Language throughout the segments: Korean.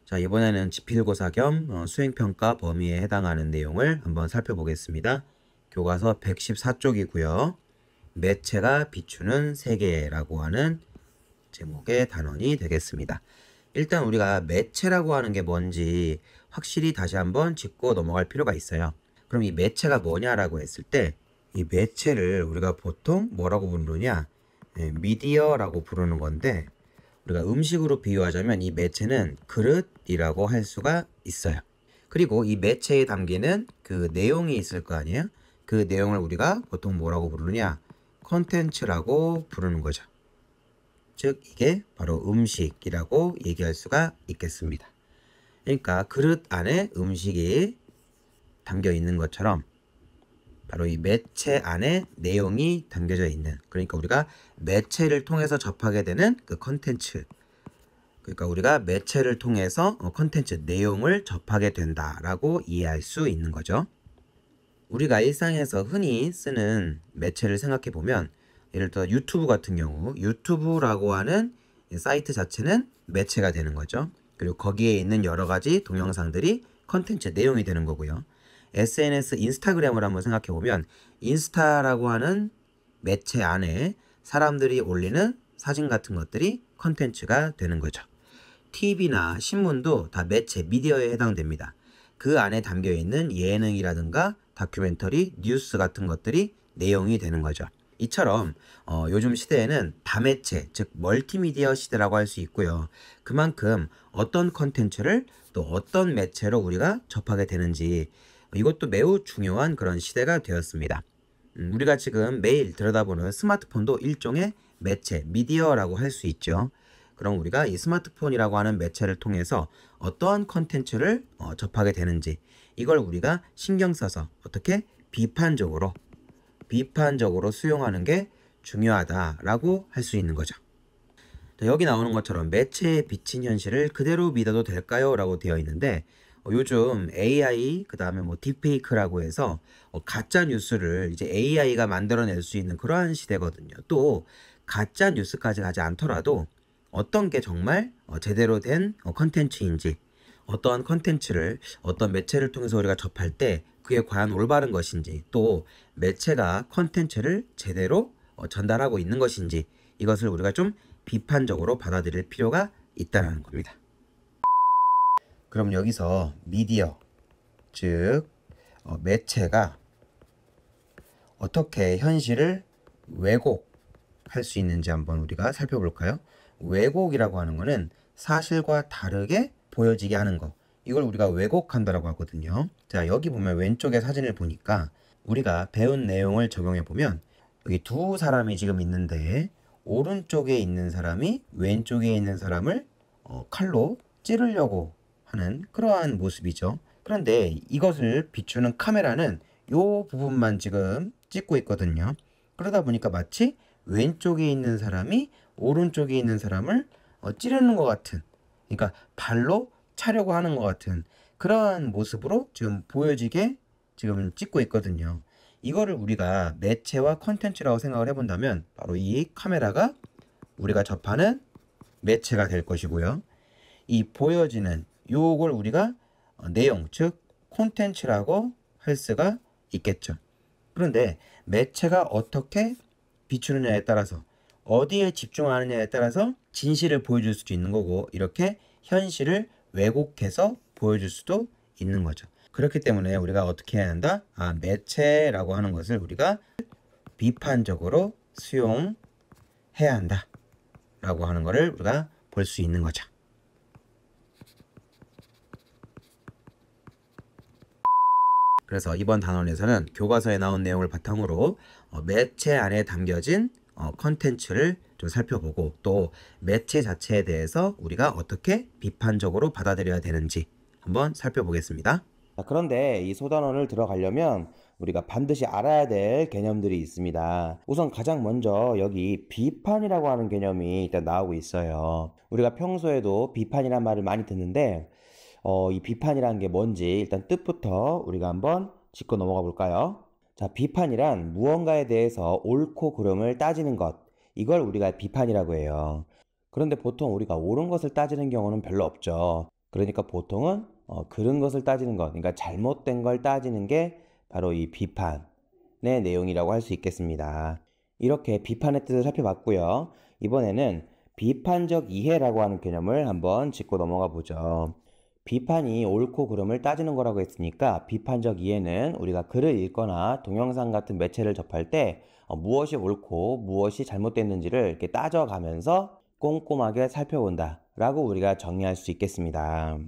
자, 이번에는 지필고사 겸 수행평가 범위에 해당하는 내용을 한번 살펴보겠습니다. 교과서 114쪽이고요. 매체가 비추는 세계라고 하는 제목의 단원이 되겠습니다. 일단 우리가 매체라고 하는 게 뭔지 확실히 다시 한번 짚고 넘어갈 필요가 있어요. 그럼 이 매체가 뭐냐라고 했을 때 이 매체를 우리가 보통 뭐라고 부르냐? 미디어라고 부르는 건데, 우리가 음식으로 비유하자면 이 매체는 그릇이라고 할 수가 있어요. 그리고 이 매체에 담기는 그 내용이 있을 거 아니에요? 그 내용을 우리가 보통 뭐라고 부르느냐? 콘텐츠라고 부르는 거죠. 즉 이게 바로 음식이라고 얘기할 수가 있겠습니다. 그러니까 그릇 안에 음식이 담겨 있는 것처럼 바로 이 매체 안에 내용이 담겨져 있는, 그러니까 우리가 매체를 통해서 접하게 되는 그 컨텐츠, 그러니까 우리가 매체를 통해서 컨텐츠 내용을 접하게 된다라고 이해할 수 있는 거죠. 우리가 일상에서 흔히 쓰는 매체를 생각해 보면, 예를 들어 유튜브 같은 경우 유튜브라고 하는 사이트 자체는 매체가 되는 거죠. 그리고 거기에 있는 여러 가지 동영상들이 컨텐츠 내용이 되는 거고요. SNS 인스타그램을 한번 생각해 보면 인스타라고 하는 매체 안에 사람들이 올리는 사진 같은 것들이 컨텐츠가 되는 거죠. TV나 신문도 다 매체, 미디어에 해당됩니다. 그 안에 담겨 있는 예능이라든가 다큐멘터리, 뉴스 같은 것들이 내용이 되는 거죠. 이처럼 요즘 시대에는 다매체, 즉 멀티미디어 시대라고 할 수 있고요. 그만큼 어떤 컨텐츠를 또 어떤 매체로 우리가 접하게 되는지, 이것도 매우 중요한 그런 시대가 되었습니다. 우리가 지금 매일 들여다보는 스마트폰도 일종의 매체, 미디어라고 할 수 있죠. 그럼 우리가 이 스마트폰이라고 하는 매체를 통해서 어떠한 컨텐츠를 접하게 되는지, 이걸 우리가 신경 써서 어떻게 비판적으로 수용하는 게 중요하다라고 할 수 있는 거죠. 여기 나오는 것처럼 매체에 비친 현실을 그대로 믿어도 될까요? 라고 되어 있는데, 요즘 AI, 그 다음에 뭐 딥페이크라고 해서 가짜 뉴스를 이제 AI가 만들어낼 수 있는 그러한 시대거든요. 또 가짜 뉴스까지 가지 않더라도 어떤 게 정말 제대로 된 컨텐츠인지, 어떠한 컨텐츠를 어떤 매체를 통해서 우리가 접할 때 그게 과연 올바른 것인지, 또 매체가 컨텐츠를 제대로 전달하고 있는 것인지, 이것을 우리가 좀 비판적으로 받아들일 필요가 있다는 겁니다. 그럼 여기서 미디어, 즉 매체가 어떻게 현실을 왜곡할 수 있는지 한번 우리가 살펴볼까요? 왜곡이라고 하는 거는 사실과 다르게 보여지게 하는 거, 이걸 우리가 왜곡한다라고 하거든요. 자, 여기 보면 왼쪽에 사진을 보니까 우리가 배운 내용을 적용해 보면 여기 두 사람이 지금 있는데, 오른쪽에 있는 사람이 왼쪽에 있는 사람을 칼로 찌르려고 하는 그러한 모습이죠. 그런데 이것을 비추는 카메라는 이 부분만 지금 찍고 있거든요. 그러다 보니까 마치 왼쪽에 있는 사람이 오른쪽에 있는 사람을 찌르는 것 같은, 그러니까 발로 차려고 하는 것 같은 그러한 모습으로 지금 보여지게 지금 찍고 있거든요. 이거를 우리가 매체와 컨텐츠라고 생각을 해본다면 바로 이 카메라가 우리가 접하는 매체가 될 것이고요. 이 보여지는 요걸 우리가 내용, 즉 콘텐츠라고 할 수가 있겠죠. 그런데 매체가 어떻게 비추느냐에 따라서, 어디에 집중하느냐에 따라서 진실을 보여줄 수도 있는 거고, 이렇게 현실을 왜곡해서 보여줄 수도 있는 거죠. 그렇기 때문에 우리가 어떻게 해야 한다? 매체라고 하는 것을 우리가 비판적으로 수용해야 한다 라고 하는 것을 우리가 볼 수 있는 거죠. 그래서 이번 단원에서는 교과서에 나온 내용을 바탕으로 매체 안에 담겨진 컨텐츠를 좀 살펴보고, 또 매체 자체에 대해서 우리가 어떻게 비판적으로 받아들여야 되는지 한번 살펴보겠습니다. 그런데 이 소단원을 들어가려면 우리가 반드시 알아야 될 개념들이 있습니다. 우선 가장 먼저 여기 비판이라고 하는 개념이 일단 나오고 있어요. 우리가 평소에도 비판이란 말을 많이 듣는데 이 비판이라는 게 뭔지 일단 뜻부터 우리가 한번 짚고 넘어가 볼까요? 자, 비판이란 무언가에 대해서 옳고 그름을 따지는 것, 이걸 우리가 비판이라고 해요. 그런데 보통 우리가 옳은 것을 따지는 경우는 별로 없죠. 그러니까 보통은 그런 것을 따지는 것, 그러니까 잘못된 걸 따지는 게 바로 이 비판의 내용이라고 할 수 있겠습니다. 이렇게 비판의 뜻을 살펴봤고요. 이번에는 비판적 이해라고 하는 개념을 한번 짚고 넘어가 보죠. 비판이 옳고 그름을 따지는 거라고 했으니까 비판적 이해는 우리가 글을 읽거나 동영상 같은 매체를 접할 때 무엇이 옳고 무엇이 잘못됐는지를 이렇게 따져가면서 꼼꼼하게 살펴본다 라고 우리가 정의할 수 있겠습니다.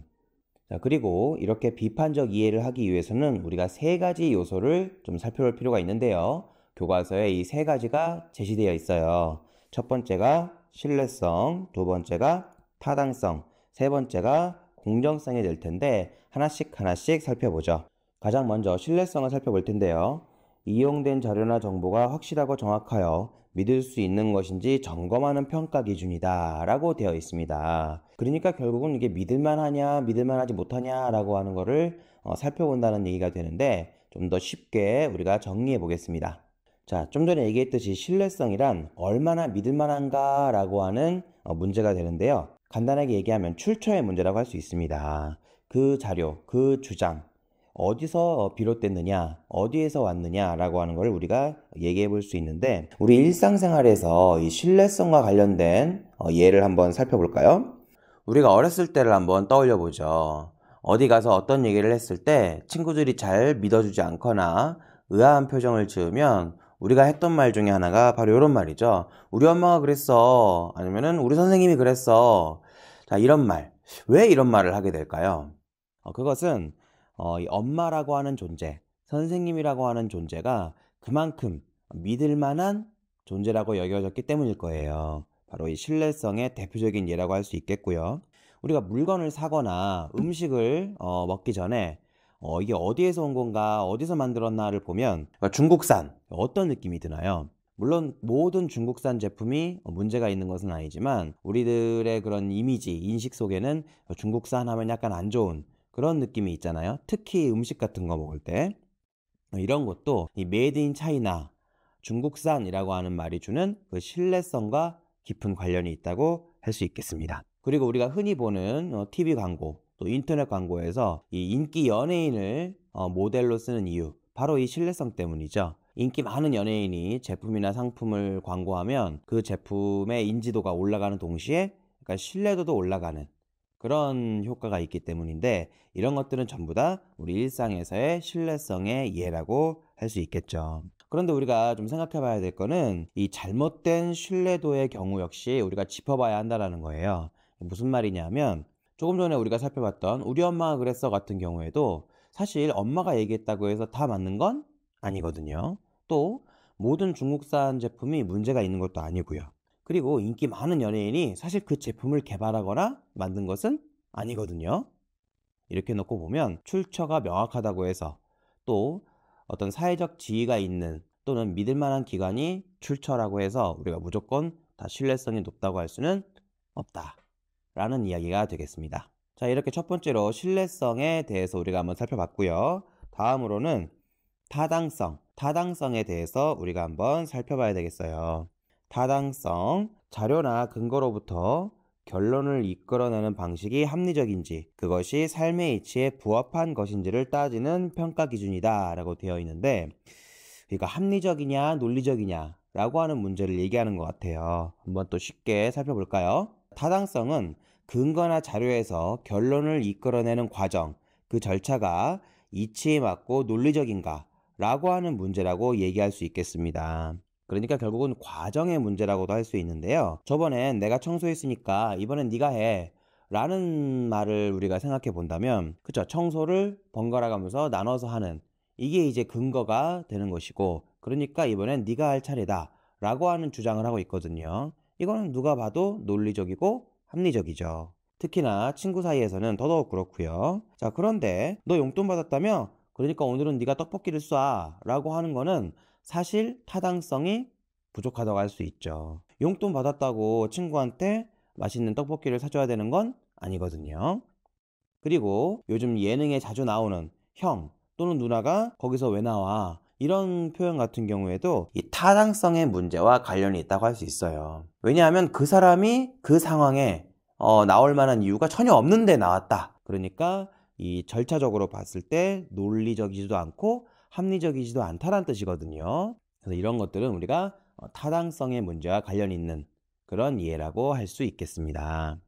자, 그리고 이렇게 비판적 이해를 하기 위해서는 우리가 세 가지 요소를 좀 살펴볼 필요가 있는데요. 교과서에 이 세 가지가 제시되어 있어요. 첫 번째가 신뢰성, 두 번째가 타당성, 세 번째가 공정성이 될 텐데 하나씩 살펴보죠. 가장 먼저 신뢰성을 살펴볼 텐데요. 이용된 자료나 정보가 확실하고 정확하여 믿을 수 있는 것인지 점검하는 평가 기준이다 라고 되어 있습니다. 그러니까 결국은 이게 믿을만하냐 믿을만하지 못하냐 라고 하는 거를 살펴본다는 얘기가 되는데 좀 더 쉽게 우리가 정리해 보겠습니다. 자, 좀 전에 얘기했듯이 신뢰성이란 얼마나 믿을만한가 라고 하는 문제가 되는데요. 간단하게 얘기하면 출처의 문제라고 할 수 있습니다. 그 자료, 그 주장 어디서 비롯됐느냐, 어디에서 왔느냐라고 하는 걸 우리가 얘기해 볼 수 있는데 우리 일상생활에서 이 신뢰성과 관련된 예를 한번 살펴볼까요? 우리가 어렸을 때를 한번 떠올려 보죠. 어디 가서 어떤 얘기를 했을 때 친구들이 잘 믿어주지 않거나 의아한 표정을 지으면 우리가 했던 말 중에 하나가 바로 이런 말이죠. 우리 엄마가 그랬어. 아니면은 우리 선생님이 그랬어. 자, 이런 말. 왜 이런 말을 하게 될까요? 그것은 이 엄마라고 하는 존재, 선생님이라고 하는 존재가 그만큼 믿을 만한 존재라고 여겨졌기 때문일 거예요. 바로 이 신뢰성의 대표적인 예라고 할 수 있겠고요. 우리가 물건을 사거나 음식을 먹기 전에 이게 어디에서 온 건가, 어디서 만들었나를 보면 중국산, 어떤 느낌이 드나요? 물론 모든 중국산 제품이 문제가 있는 것은 아니지만 우리들의 그런 이미지, 인식 속에는 중국산 하면 약간 안 좋은 그런 느낌이 있잖아요. 특히 음식 같은 거 먹을 때 이런 것도 이 메이드 인 차이나 중국산이라고 하는 말이 주는 그 신뢰성과 깊은 관련이 있다고 할 수 있겠습니다. 그리고 우리가 흔히 보는 TV 광고, 또 인터넷 광고에서 이 인기 연예인을 모델로 쓰는 이유, 바로 이 신뢰성 때문이죠. 인기 많은 연예인이 제품이나 상품을 광고하면 그 제품의 인지도가 올라가는 동시에 그러니까 신뢰도도 올라가는 그런 효과가 있기 때문인데 이런 것들은 전부 다 우리 일상에서의 신뢰성의 예라고 할 수 있겠죠. 그런데 우리가 좀 생각해 봐야 될 거는 이 잘못된 신뢰도의 경우 역시 우리가 짚어봐야 한다는 거예요. 무슨 말이냐면 조금 전에 우리가 살펴봤던 우리 엄마가 그랬어 같은 경우에도 사실 엄마가 얘기했다고 해서 다 맞는 건 아니거든요. 또 모든 중국산 제품이 문제가 있는 것도 아니고요. 그리고 인기 많은 연예인이 사실 그 제품을 개발하거나 만든 것은 아니거든요. 이렇게 놓고 보면 출처가 명확하다고 해서 또 어떤 사회적 지위가 있는 또는 믿을 만한 기관이 출처라고 해서 우리가 무조건 다 신뢰성이 높다고 할 수는 없다라는 이야기가 되겠습니다. 자, 이렇게 첫 번째로 신뢰성에 대해서 우리가 한번 살펴봤고요. 다음으로는 타당성에 대해서 우리가 한번 살펴봐야 되겠어요. 타당성, 자료나 근거로부터 결론을 이끌어내는 방식이 합리적인지 그것이 삶의 이치에 부합한 것인지를 따지는 평가 기준이다 라고 되어 있는데 그러니까 합리적이냐 논리적이냐 라고 하는 문제를 얘기하는 것 같아요. 한번 또 쉽게 살펴볼까요? 타당성은 근거나 자료에서 결론을 이끌어내는 과정, 그 절차가 이치에 맞고 논리적인가 라고 하는 문제라고 얘기할 수 있겠습니다. 그러니까 결국은 과정의 문제라고도 할 수 있는데요. 저번엔 내가 청소했으니까 이번엔 네가 해 라는 말을 우리가 생각해 본다면 그쵸, 청소를 번갈아 가면서 나눠서 하는 이게 이제 근거가 되는 것이고 그러니까 이번엔 네가 할 차례다 라고 하는 주장을 하고 있거든요. 이거는 누가 봐도 논리적이고 합리적이죠. 특히나 친구 사이에서는 더더욱 그렇고요. 자, 그런데 너 용돈 받았다며? 그러니까 오늘은 네가 떡볶이를 쏴 라고 하는 거는 사실 타당성이 부족하다고 할 수 있죠. 용돈 받았다고 친구한테 맛있는 떡볶이를 사줘야 되는 건 아니거든요. 그리고 요즘 예능에 자주 나오는 형 또는 누나가 거기서 왜 나와? 이런 표현 같은 경우에도 이 타당성의 문제와 관련이 있다고 할 수 있어요. 왜냐하면 그 사람이 그 상황에 나올 만한 이유가 전혀 없는데 나왔다 그러니까 이 절차적으로 봤을 때 논리적이지도 않고 합리적이지도 않다라는 뜻이거든요. 그래서 이런 것들은 우리가 타당성의 문제와 관련 있는 그런 이해라고 할 수 있겠습니다.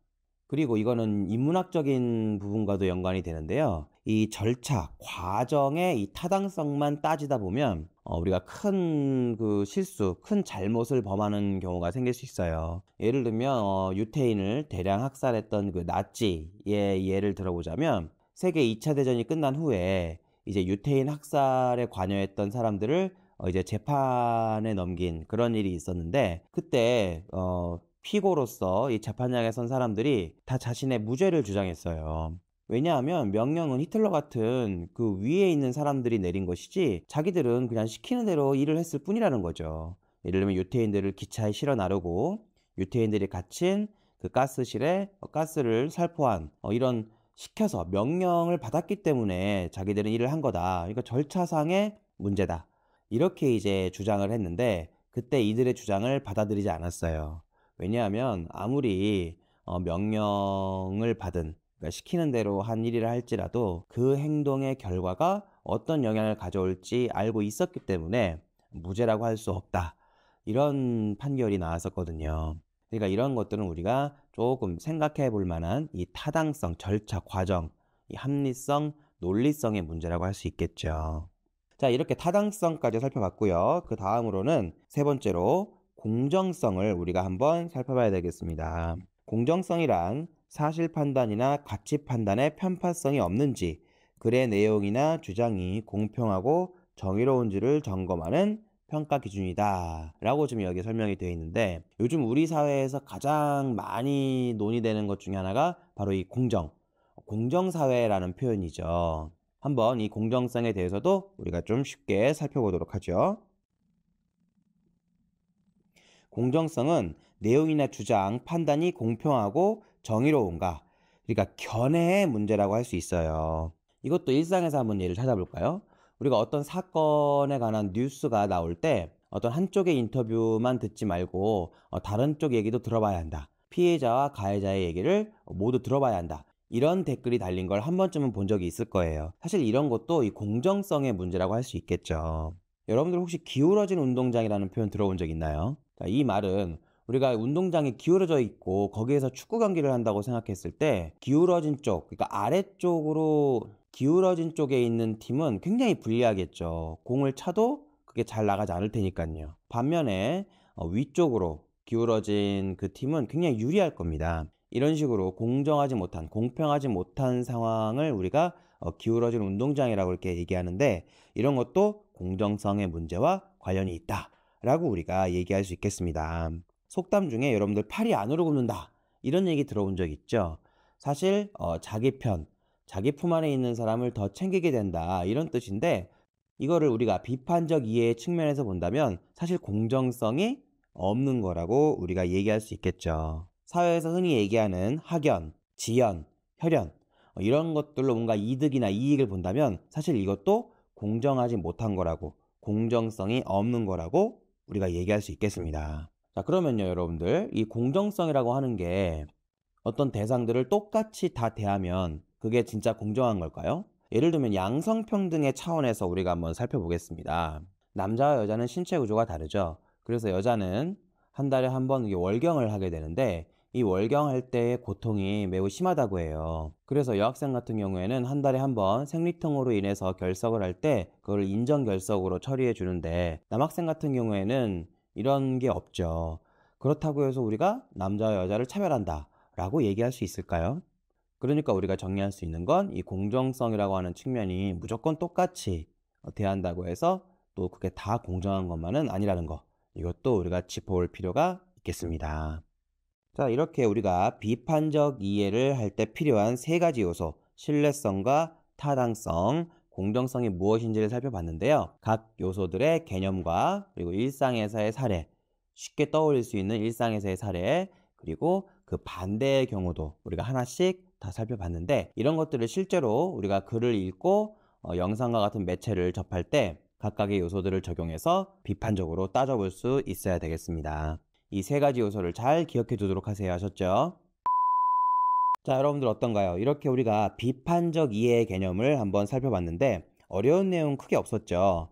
그리고 이거는 인문학적인 부분과도 연관이 되는데요. 이 절차, 과정의 이 타당성만 따지다 보면 우리가 큰 실수, 큰 잘못을 범하는 경우가 생길 수 있어요. 예를 들면 유태인을 대량 학살했던 그 나치의 예를 들어보자면 세계 2차 대전이 끝난 후에 이제 유태인 학살에 관여했던 사람들을 이제 재판에 넘긴 그런 일이 있었는데 그때 피고로서 이 재판장에 선 사람들이 다 자신의 무죄를 주장했어요. 왜냐하면 명령은 히틀러 같은 그 위에 있는 사람들이 내린 것이지 자기들은 그냥 시키는 대로 일을 했을 뿐이라는 거죠. 예를 들면 유태인들을 기차에 실어 나르고 유태인들이 갇힌 그 가스실에 가스를 살포한 이런 시켜서 명령을 받았기 때문에 자기들은 일을 한 거다. 그러니까 절차상의 문제다. 이렇게 이제 주장을 했는데 그때 이들의 주장을 받아들이지 않았어요. 왜냐하면 아무리 명령을 받은 그러니까 시키는 대로 한 일이라 할지라도 그 행동의 결과가 어떤 영향을 가져올지 알고 있었기 때문에 무죄라고 할 수 없다. 이런 판결이 나왔었거든요. 그러니까 이런 것들은 우리가 조금 생각해 볼 만한 이 타당성, 절차, 과정, 이 합리성, 논리성의 문제라고 할 수 있겠죠. 자, 이렇게 타당성까지 살펴봤고요. 그 다음으로는 세 번째로 공정성을 우리가 한번 살펴봐야 되겠습니다. 공정성이란 사실 판단이나 가치 판단에 편파성이 없는지, 글의 내용이나 주장이 공평하고 정의로운지를 점검하는 평가 기준이다 라고 지금 여기 설명이 되어 있는데 요즘 우리 사회에서 가장 많이 논의되는 것 중에 하나가 바로 이 공정사회라는 표현이죠. 한번 이 공정성에 대해서도 우리가 좀 쉽게 살펴보도록 하죠. 공정성은 내용이나 주장, 판단이 공평하고 정의로운가, 그러니까 견해의 문제라고 할 수 있어요. 이것도 일상에서 한번 예를 찾아볼까요? 우리가 어떤 사건에 관한 뉴스가 나올 때 어떤 한쪽의 인터뷰만 듣지 말고 다른 쪽 얘기도 들어봐야 한다. 피해자와 가해자의 얘기를 모두 들어봐야 한다. 이런 댓글이 달린 걸 한 번쯤은 본 적이 있을 거예요. 사실 이런 것도 이 공정성의 문제라고 할 수 있겠죠. 여러분들 혹시 기울어진 운동장이라는 표현 들어본 적 있나요? 이 말은 우리가 운동장이 기울어져 있고 거기에서 축구 경기를 한다고 생각했을 때 기울어진 쪽, 그러니까 아래쪽으로 기울어진 쪽에 있는 팀은 굉장히 불리하겠죠. 공을 차도 그게 잘 나가지 않을 테니까요. 반면에 위쪽으로 기울어진 그 팀은 굉장히 유리할 겁니다. 이런 식으로 공정하지 못한, 공평하지 못한 상황을 우리가 기울어진 운동장이라고 이렇게 얘기하는데 이런 것도 공정성의 문제와 관련이 있다 라고 우리가 얘기할 수 있겠습니다. 속담 중에 여러분들 팔이 안으로 굽는다 이런 얘기 들어본 적 있죠? 사실 자기 편, 자기 품 안에 있는 사람을 더 챙기게 된다 이런 뜻인데 이거를 우리가 비판적 이해의 측면에서 본다면 사실 공정성이 없는 거라고 우리가 얘기할 수 있겠죠. 사회에서 흔히 얘기하는 학연, 지연, 혈연 이런 것들로 뭔가 이득이나 이익을 본다면 사실 이것도 공정하지 못한 거라고 공정성이 없는 거라고 우리가 얘기할 수 있겠습니다. 자, 그러면요 여러분들 이 공정성이라고 하는 게 어떤 대상들을 똑같이 다 대하면 그게 진짜 공정한 걸까요? 예를 들면 양성평등의 차원에서 우리가 한번 살펴보겠습니다. 남자와 여자는 신체 구조가 다르죠. 그래서 여자는 한 달에 한 번 월경을 하게 되는데 이 월경할 때의 고통이 매우 심하다고 해요. 그래서 여학생 같은 경우에는 한 달에 한 번 생리통으로 인해서 결석을 할 때 그걸 인정결석으로 처리해 주는데 남학생 같은 경우에는 이런 게 없죠. 그렇다고 해서 우리가 남자와 여자를 차별한다 라고 얘기할 수 있을까요? 그러니까 우리가 정리할 수 있는 건 이 공정성이라고 하는 측면이 무조건 똑같이 대한다고 해서 또 그게 다 공정한 것만은 아니라는 거, 이것도 우리가 짚어볼 필요가 있겠습니다. 자, 이렇게 우리가 비판적 이해를 할 때 필요한 세 가지 요소, 신뢰성과 타당성, 공정성이 무엇인지를 살펴봤는데요. 각 요소들의 개념과 그리고 일상에서의 사례, 쉽게 떠올릴 수 있는 일상에서의 사례, 그리고 그 반대의 경우도 우리가 하나씩 다 살펴봤는데 이런 것들을 실제로 우리가 글을 읽고 영상과 같은 매체를 접할 때 각각의 요소들을 적용해서 비판적으로 따져볼 수 있어야 되겠습니다. 이 세 가지 요소를 잘 기억해 두도록 하세요. 하셨죠? 자, 여러분들 어떤가요? 이렇게 우리가 비판적 이해의 개념을 한번 살펴봤는데 어려운 내용 크게 없었죠.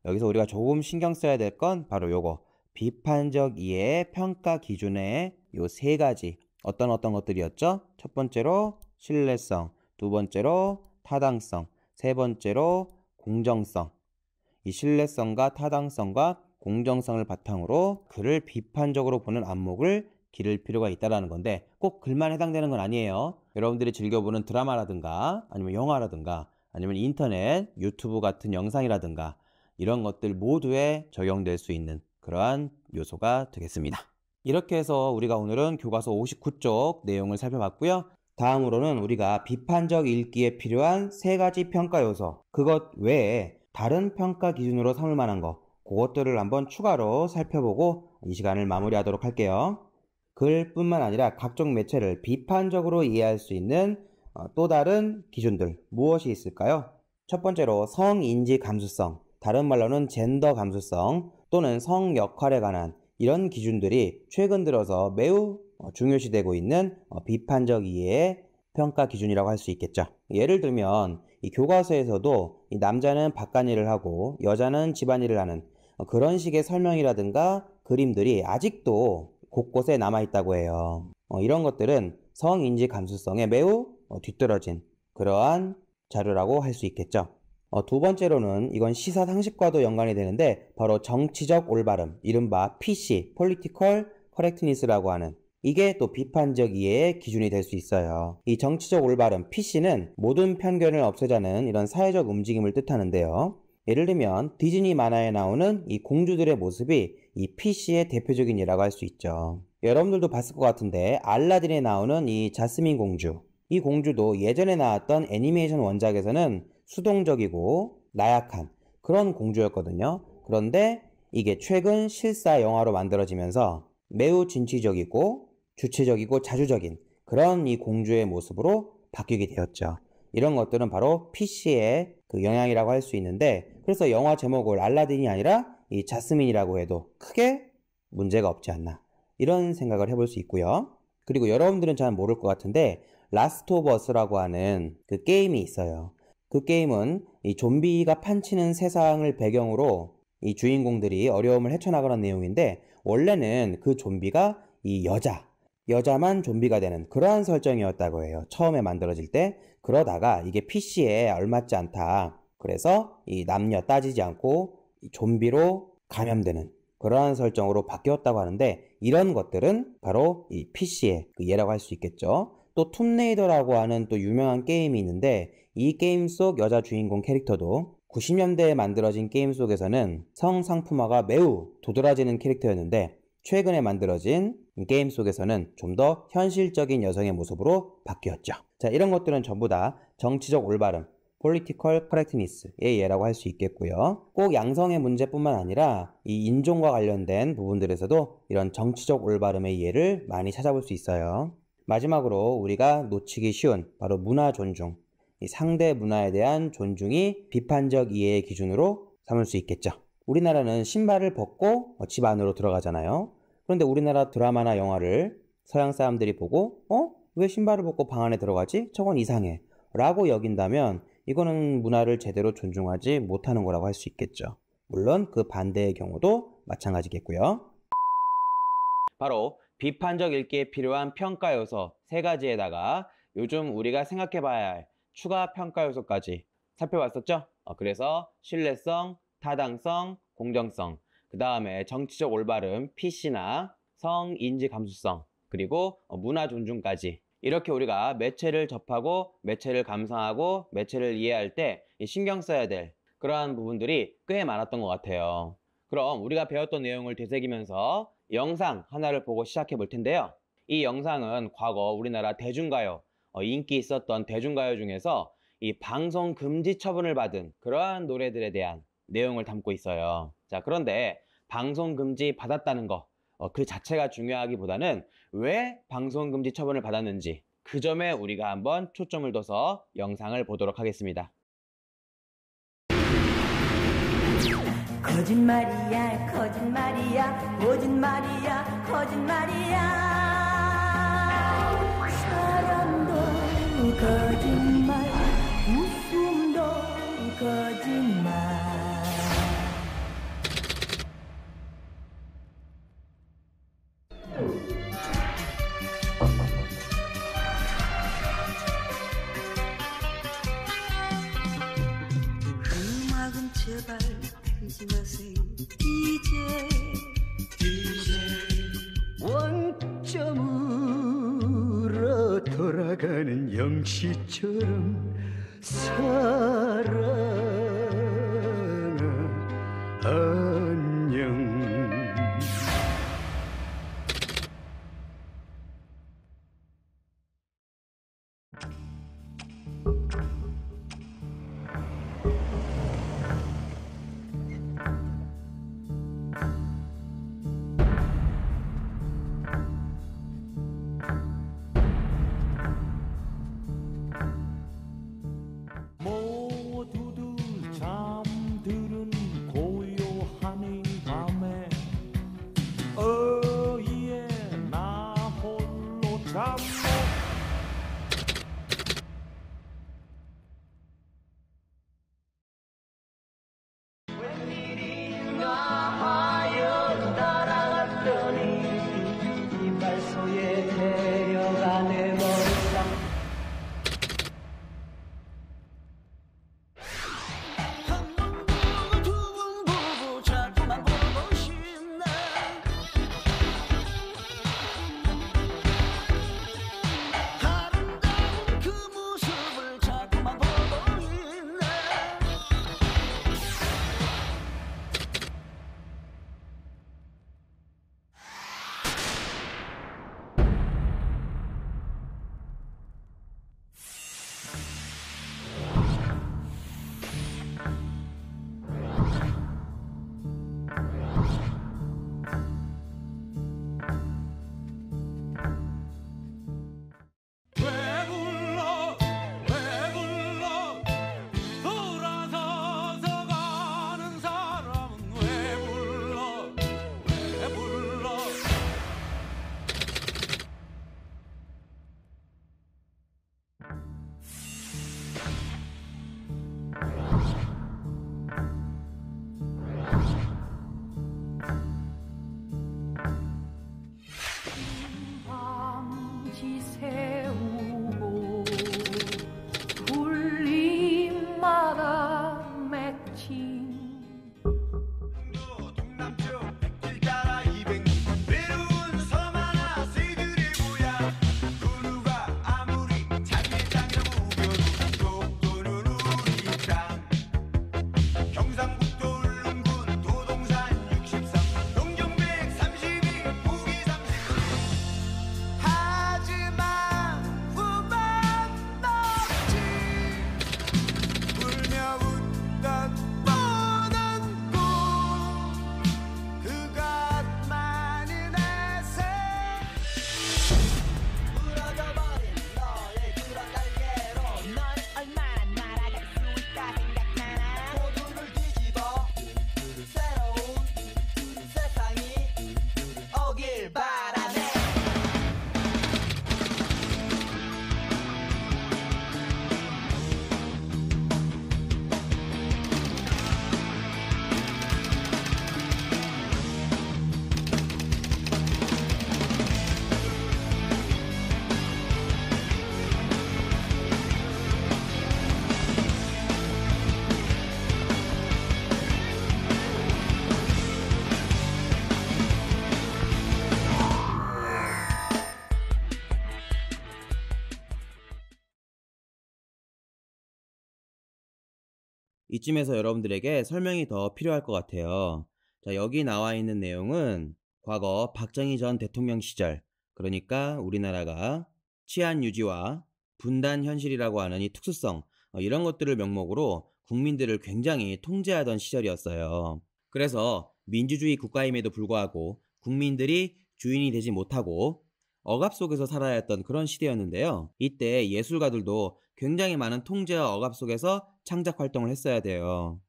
여기서 우리가 조금 신경 써야 될 건 바로 요거. 비판적 이해의 평가 기준의 요 세 가지. 어떤 것들이었죠? 첫 번째로 신뢰성, 두 번째로 타당성, 세 번째로 공정성. 이 신뢰성과 타당성과 공정성을 바탕으로 글을 비판적으로 보는 안목을 기를 필요가 있다는 건데 꼭 글만 해당되는 건 아니에요. 여러분들이 즐겨보는 드라마라든가 아니면 영화라든가 아니면 인터넷, 유튜브 같은 영상이라든가 이런 것들 모두에 적용될 수 있는 그러한 요소가 되겠습니다. 이렇게 해서 우리가 오늘은 교과서 59쪽 내용을 살펴봤고요. 다음으로는 우리가 비판적 읽기에 필요한 세 가지 평가 요소, 그것 외에 다른 평가 기준으로 삼을 만한 거, 그것들을 한번 추가로 살펴보고 이 시간을 마무리하도록 할게요. 글뿐만 아니라 각종 매체를 비판적으로 이해할 수 있는 또 다른 기준들 무엇이 있을까요? 첫 번째로 성인지 감수성, 다른 말로는 젠더 감수성 또는 성 역할에 관한 이런 기준들이 최근 들어서 매우 중요시되고 있는 비판적 이해의 평가 기준이라고 할 수 있겠죠. 예를 들면 이 교과서에서도 이 남자는 바깥일을 하고 여자는 집안일을 하는 그런 식의 설명이라든가 그림들이 아직도 곳곳에 남아있다고 해요. 이런 것들은 성인지 감수성에 매우 뒤떨어진 그러한 자료라고 할 수 있겠죠. 두 번째로는 이건 시사 상식과도 연관이 되는데 바로 정치적 올바름, 이른바 PC, Political Correctness라고 하는 이게 또 비판적 이해의 기준이 될 수 있어요. 이 정치적 올바름, PC는 모든 편견을 없애자는 이런 사회적 움직임을 뜻하는데요. 예를 들면 디즈니 만화에 나오는 이 공주들의 모습이 이 PC의 대표적인 예라고 할 수 있죠. 여러분들도 봤을 것 같은데 알라딘에 나오는 이 자스민 공주, 이 공주도 예전에 나왔던 애니메이션 원작에서는 수동적이고 나약한 그런 공주였거든요. 그런데 이게 최근 실사 영화로 만들어지면서 매우 진취적이고 주체적이고 자주적인 그런 이 공주의 모습으로 바뀌게 되었죠. 이런 것들은 바로 PC의 그 영향이라고 할 수 있는데 그래서 영화 제목을 알라딘이 아니라 이 자스민이라고 해도 크게 문제가 없지 않나 이런 생각을 해볼 수 있고요. 그리고 여러분들은 잘 모를 것 같은데 라스트 오브 어스라고 하는 그 게임이 있어요. 그 게임은 이 좀비가 판치는 세상을 배경으로 이 주인공들이 어려움을 헤쳐나가는 내용인데 원래는 그 좀비가 이 여자만 좀비가 되는 그러한 설정이었다고 해요. 처음에 만들어질 때. 그러다가 이게 PC에 알맞지 않다. 그래서 이 남녀 따지지 않고 이 좀비로 감염되는 그러한 설정으로 바뀌었다고 하는데 이런 것들은 바로 이 PC의 그 예라고 할 수 있겠죠. 또 툼레이더라고 하는 또 유명한 게임이 있는데 이 게임 속 여자 주인공 캐릭터도 90년대에 만들어진 게임 속에서는 성상품화가 매우 도드라지는 캐릭터였는데 최근에 만들어진 게임 속에서는 좀 더 현실적인 여성의 모습으로 바뀌었죠. 자, 이런 것들은 전부 다 정치적 올바름, Political Correctness의 예라고 할 수 있겠고요. 꼭 양성의 문제뿐만 아니라 이 인종과 관련된 부분들에서도 이런 정치적 올바름의 예를 많이 찾아볼 수 있어요. 마지막으로 우리가 놓치기 쉬운 바로 문화 존중, 이 상대 문화에 대한 존중이 비판적 이해의 기준으로 삼을 수 있겠죠. 우리나라는 신발을 벗고 집 안으로 들어가잖아요. 그런데 우리나라 드라마나 영화를 서양 사람들이 보고 왜 신발을 벗고 방 안에 들어가지? 저건 이상해 라고 여긴다면 이거는 문화를 제대로 존중하지 못하는 거라고 할 수 있겠죠. 물론 그 반대의 경우도 마찬가지겠고요. 바로 비판적 읽기에 필요한 평가 요소 세 가지에다가 요즘 우리가 생각해 봐야 할 추가 평가 요소까지 살펴봤었죠? 그래서 신뢰성, 타당성, 공정성, 그 다음에 정치적 올바름, PC나 성인지 감수성, 그리고 문화 존중까지 이렇게 우리가 매체를 접하고 매체를 감상하고 매체를 이해할 때 신경 써야 될 그러한 부분들이 꽤 많았던 것 같아요. 그럼 우리가 배웠던 내용을 되새기면서 영상 하나를 보고 시작해 볼 텐데요. 이 영상은 과거 우리나라 대중가요, 인기 있었던 대중가요 중에서 이 방송 금지 처분을 받은 그러한 노래들에 대한 내용을 담고 있어요. 자, 그런데 방송 금지 받았다는 거, 그 자체가 중요하기보다는 왜 방송 금지 처분을 받았는지 그 점에 우리가 한번 초점을 둬서 영상을 보도록 하겠습니다. 거짓말이야 거짓말이야 거짓말이야 거짓말이야 사람도 거짓말 웃음도 거짓말 음악은 제발 틀지 마세요 DJ 원점으로 돌아가는 영시처럼 사랑아 안녕. 모두들 잠들은 고요한 이 밤에 어이에 나 홀로 잠못 두분 보고 자꾸만 보고 싶네 아름다운 그 모습을 자꾸만 보고 있네 왜 불러 돌아서서 가는 사람은 왜 불러 밤지 세우고 불림마다 맺힌 동남쪽 백길 따라 200리 외로운 섬 하나 새들의 고향 그 누가 아무리 자기의 땅이라고 우겨도 독도는 우리 땅 경상북도 울릉군 도동산 63 농경 132 북이 30 하지만 후반 넘지 울며 웃던 뻔한 꿈 그것만이 내세 부러져버린 너의 그런 날개로 넌 얼마나 날아갈 수 있다 생각하나 모두를 뒤집어 새로운 세상이 오길 바라네 이쯤에서 여러분들에게 설명이 더 필요할 것 같아요. 자, 여기 나와 있는 내용은 과거 박정희 전 대통령 시절, 그러니까 우리나라가 치안 유지와 분단 현실이라고 하는 이 특수성, 이런 것들을 명목으로 국민들을 굉장히 통제하던 시절이었어요. 그래서 민주주의 국가임에도 불구하고 국민들이 주인이 되지 못하고 억압 속에서 살아야 했던 그런 시대였는데요. 이때 예술가들도 굉장히 많은 통제와 억압 속에서 창작 활동을 했어야 돼요.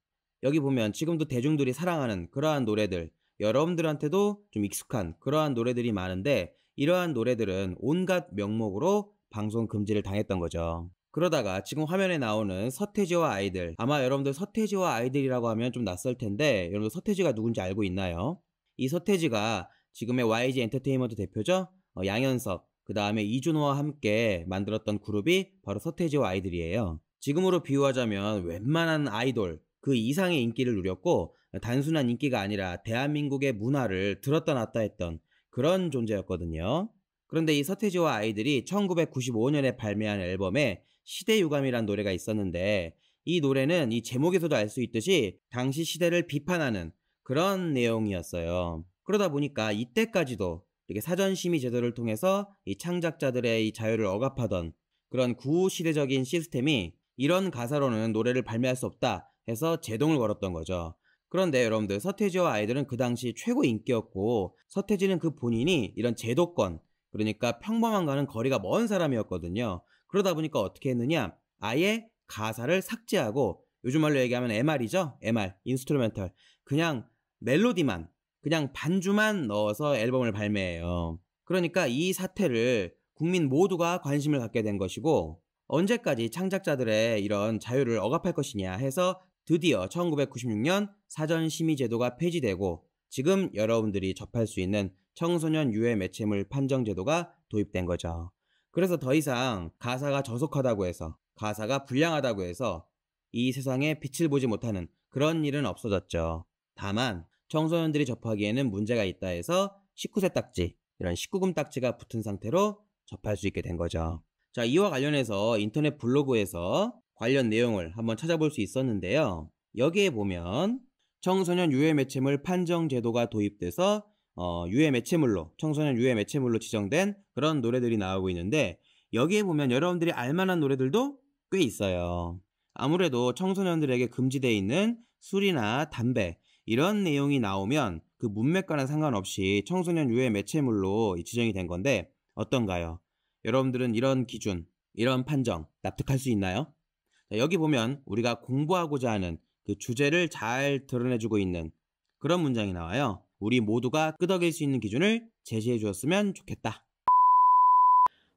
여기 보면 지금도 대중들이 사랑하는 그러한 노래들, 여러분들한테도 좀 익숙한 그러한 노래들이 많은데, 이러한 노래들은 온갖 명목으로 방송 금지를 당했던 거죠. 그러다가 지금 화면에 나오는 서태지와 아이들, 아마 여러분들 서태지와 아이들이라고 하면 좀 낯설 텐데 여러분들 서태지가 누군지 알고 있나요? 이 서태지가 지금의 YG 엔터테인먼트 대표죠? 양현석, 그 다음에 이준호와 함께 만들었던 그룹이 바로 서태지와 아이들이에요. 지금으로 비유하자면 웬만한 아이돌 그 이상의 인기를 누렸고 단순한 인기가 아니라 대한민국의 문화를 들었다 놨다 했던 그런 존재였거든요. 그런데 이 서태지와 아이들이 1995년에 발매한 앨범에 시대유감이란 노래가 있었는데 이 노래는 이 제목에서도 알 수 있듯이 당시 시대를 비판하는 그런 내용이었어요. 그러다 보니까 이때까지도 이렇게 사전심의 제도를 통해서 이 창작자들의 이 자유를 억압하던 그런 구시대적인 시스템이 이런 가사로는 노래를 발매할 수 없다 해서 제동을 걸었던 거죠. 그런데 여러분들 서태지와 아이들은 그 당시 최고 인기였고 서태지는 그 본인이 이런 제도권, 그러니까 평범함과는 거리가 먼 사람이었거든요. 그러다 보니까 어떻게 했느냐, 아예 가사를 삭제하고 요즘 말로 얘기하면 MR이죠. MR, 인스트루멘털. 그냥 멜로디만, 그냥 반주만 넣어서 앨범을 발매해요. 그러니까 이 사태를 국민 모두가 관심을 갖게 된 것이고 언제까지 창작자들의 이런 자유를 억압할 것이냐 해서 드디어 1996년 사전심의제도가 폐지되고 지금 여러분들이 접할 수 있는 청소년 유해 매체물 판정 제도가 도입된 거죠. 그래서 더 이상 가사가 저속하다고 해서, 가사가 불량하다고 해서 이 세상에 빛을 보지 못하는 그런 일은 없어졌죠. 다만 청소년들이 접하기에는 문제가 있다 해서 19세 딱지, 이런 19금 딱지가 붙은 상태로 접할 수 있게 된 거죠. 자, 이와 관련해서 인터넷 블로그에서 관련 내용을 한번 찾아볼 수 있었는데요. 여기에 보면 청소년 유해 매체물 판정 제도가 도입돼서 유해 매체물로, 청소년 유해 매체물로 지정된 그런 노래들이 나오고 있는데 여기에 보면 여러분들이 알만한 노래들도 꽤 있어요. 아무래도 청소년들에게 금지되어 있는 술이나 담배 이런 내용이 나오면 그 문맥과는 상관없이 청소년 유해 매체물로 지정이 된 건데 어떤가요? 여러분들은 이런 기준, 이런 판정 납득할 수 있나요? 자, 여기 보면 우리가 공부하고자 하는 그 주제를 잘 드러내주고 있는 그런 문장이 나와요. 우리 모두가 끄덕일 수 있는 기준을 제시해 주었으면 좋겠다.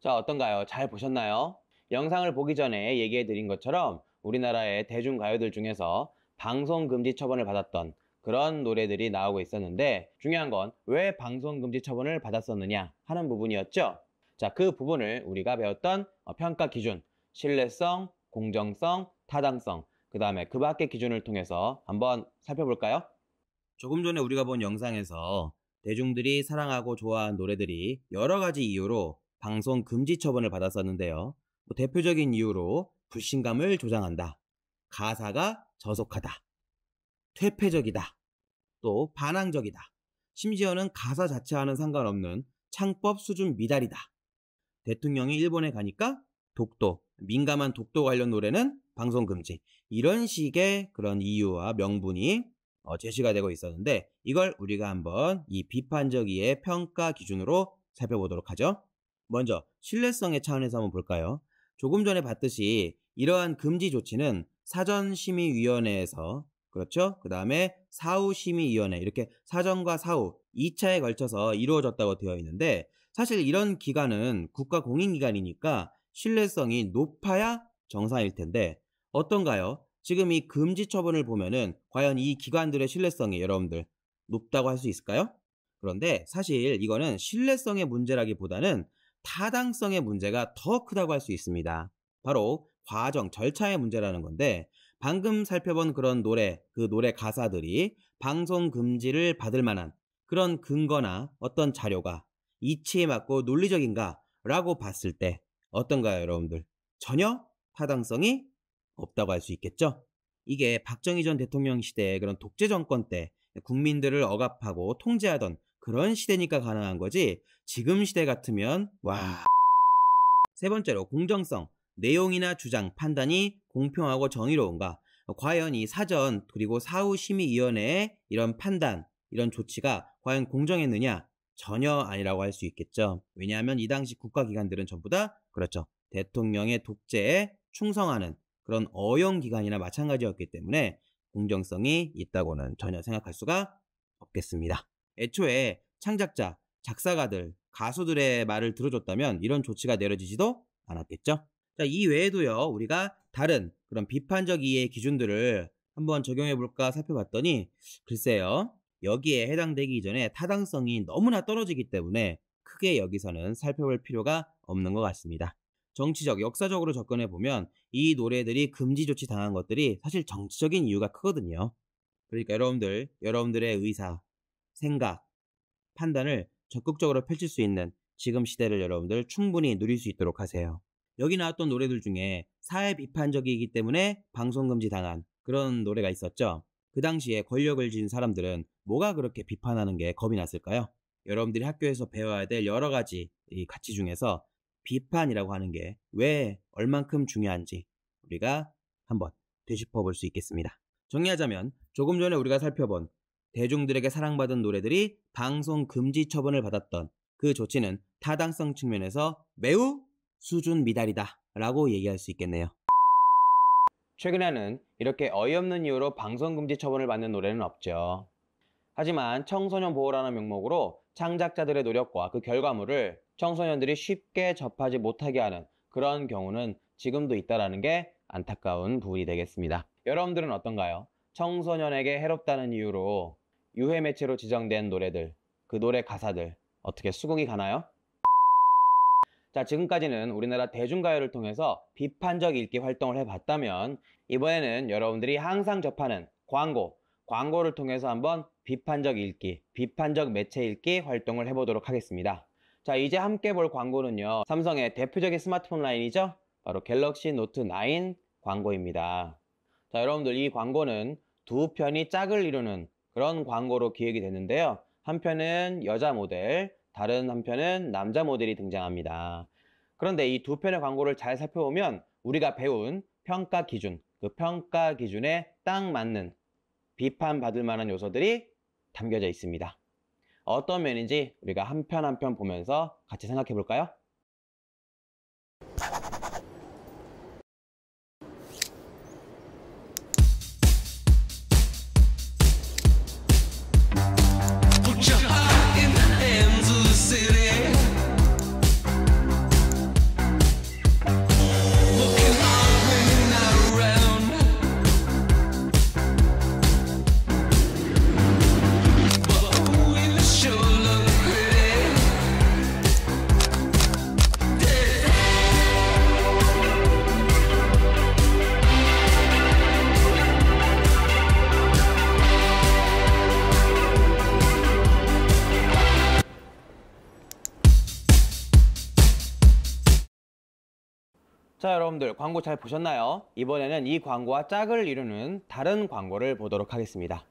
자, 어떤가요? 잘 보셨나요? 영상을 보기 전에 얘기해 드린 것처럼 우리나라의 대중가요들 중에서 방송금지 처분을 받았던 그런 노래들이 나오고 있었는데 중요한 건 왜 방송금지 처분을 받았었느냐 하는 부분이었죠. 자, 그 부분을 우리가 배웠던 평가 기준, 신뢰성, 공정성, 타당성, 그 다음에 그 밖의 기준을 통해서 한번 살펴볼까요? 조금 전에 우리가 본 영상에서 대중들이 사랑하고 좋아하는 노래들이 여러 가지 이유로 방송 금지 처분을 받았었는데요. 대표적인 이유로 불신감을 조장한다, 가사가 저속하다, 퇴폐적이다, 또 반항적이다, 심지어는 가사 자체와는 상관없는 창법 수준 미달이다, 대통령이 일본에 가니까 독도, 민감한 독도 관련 노래는 방송 금지, 이런 식의 그런 이유와 명분이 제시가 되고 있었는데 이걸 우리가 한번 이 비판적이의 평가 기준으로 살펴보도록 하죠. 먼저 신뢰성의 차원에서 한번 볼까요? 조금 전에 봤듯이 이러한 금지 조치는 사전심의위원회에서, 그렇죠? 그 다음에 사후심의위원회, 이렇게 사전과 사후 2차에 걸쳐서 이루어졌다고 되어 있는데 사실 이런 기관은 국가공인기관이니까 신뢰성이 높아야 정상일 텐데 어떤가요? 지금 이 금지 처분을 보면은 과연 이 기관들의 신뢰성이 여러분들 높다고 할 수 있을까요? 그런데 사실 이거는 신뢰성의 문제라기보다는 타당성의 문제가 더 크다고 할 수 있습니다. 바로 과정, 절차의 문제라는 건데 방금 살펴본 그런 노래, 그 노래 가사들이 방송 금지를 받을 만한 그런 근거나 어떤 자료가 이치에 맞고 논리적인가 라고 봤을 때 어떤가요, 여러분들? 전혀 타당성이 없다고 할 수 있겠죠? 이게 박정희 전 대통령 시대의 그런 독재 정권 때 국민들을 억압하고 통제하던 그런 시대니까 가능한 거지 지금 시대 같으면 와. 세 번째로 공정성, 내용이나 주장, 판단이 공평하고 정의로운가? 과연 이 사전 그리고 사후심의위원회의 이런 판단, 이런 조치가 과연 공정했느냐? 전혀 아니라고 할 수 있겠죠. 왜냐하면 이 당시 국가기관들은 전부 다 그렇죠, 대통령의 독재에 충성하는 그런 어용기관이나 마찬가지였기 때문에 공정성이 있다고는 전혀 생각할 수가 없겠습니다. 애초에 창작자, 작사가들, 가수들의 말을 들어줬다면 이런 조치가 내려지지도 않았겠죠. 자, 이 외에도요, 우리가 다른 그런 비판적 이해의 기준들을 한번 적용해 볼까 살펴봤더니, 글쎄요, 여기에 해당되기 이전에 타당성이 너무나 떨어지기 때문에 크게 여기서는 살펴볼 필요가 없는 것 같습니다. 정치적, 역사적으로 접근해 보면 이 노래들이 금지 조치 당한 것들이 사실 정치적인 이유가 크거든요. 그러니까 여러분들의 의사, 생각, 판단을 적극적으로 펼칠 수 있는 지금 시대를 여러분들 충분히 누릴 수 있도록 하세요. 여기 나왔던 노래들 중에 사회 비판적이기 때문에 방송 금지 당한 그런 노래가 있었죠. 그 당시에 권력을 쥔 사람들은 뭐가 그렇게 비판하는 게 겁이 났을까요? 여러분들이 학교에서 배워야 될 여러 가지 이 가치 중에서 비판이라고 하는 게 왜 얼만큼 중요한지 우리가 한번 되짚어 볼 수 있겠습니다. 정리하자면 조금 전에 우리가 살펴본 대중들에게 사랑받은 노래들이 방송 금지 처분을 받았던 그 조치는 타당성 측면에서 매우 수준 미달이다 라고 얘기할 수 있겠네요. 최근에는 이렇게 어이없는 이유로 방송 금지 처분을 받는 노래는 없죠. 하지만 청소년 보호라는 명목으로 창작자들의 노력과 그 결과물을 청소년들이 쉽게 접하지 못하게 하는 그런 경우는 지금도 있다는 게 안타까운 부분이 되겠습니다. 여러분들은 어떤가요? 청소년에게 해롭다는 이유로 유해 매체로 지정된 노래들, 그 노래 가사들 어떻게 수긍이 가나요? 자, 지금까지는 우리나라 대중가요를 통해서 비판적 읽기 활동을 해봤다면 이번에는 여러분들이 항상 접하는 광고를 통해서 한번 비판적 읽기, 비판적 매체 읽기 활동을 해보도록 하겠습니다. 자, 이제 함께 볼 광고는요, 삼성의 대표적인 스마트폰 라인이죠? 바로 갤럭시 노트 9 광고입니다. 자, 여러분들 이 광고는 두 편이 짝을 이루는 그런 광고로 기획이 됐는데요. 한 편은 여자 모델, 다른 한편은 남자 모델이 등장합니다. 그런데 이 두 편의 광고를 잘 살펴보면 우리가 배운 평가 기준, 그 평가 기준에 딱 맞는 비판받을 만한 요소들이 담겨져 있습니다. 어떤 면인지 우리가 한 편 한 편 보면서 같이 생각해 볼까요? 자, 여러분들 광고 잘 보셨나요? 이번에는 이 광고와 짝을 이루는 다른 광고를 보도록 하겠습니다.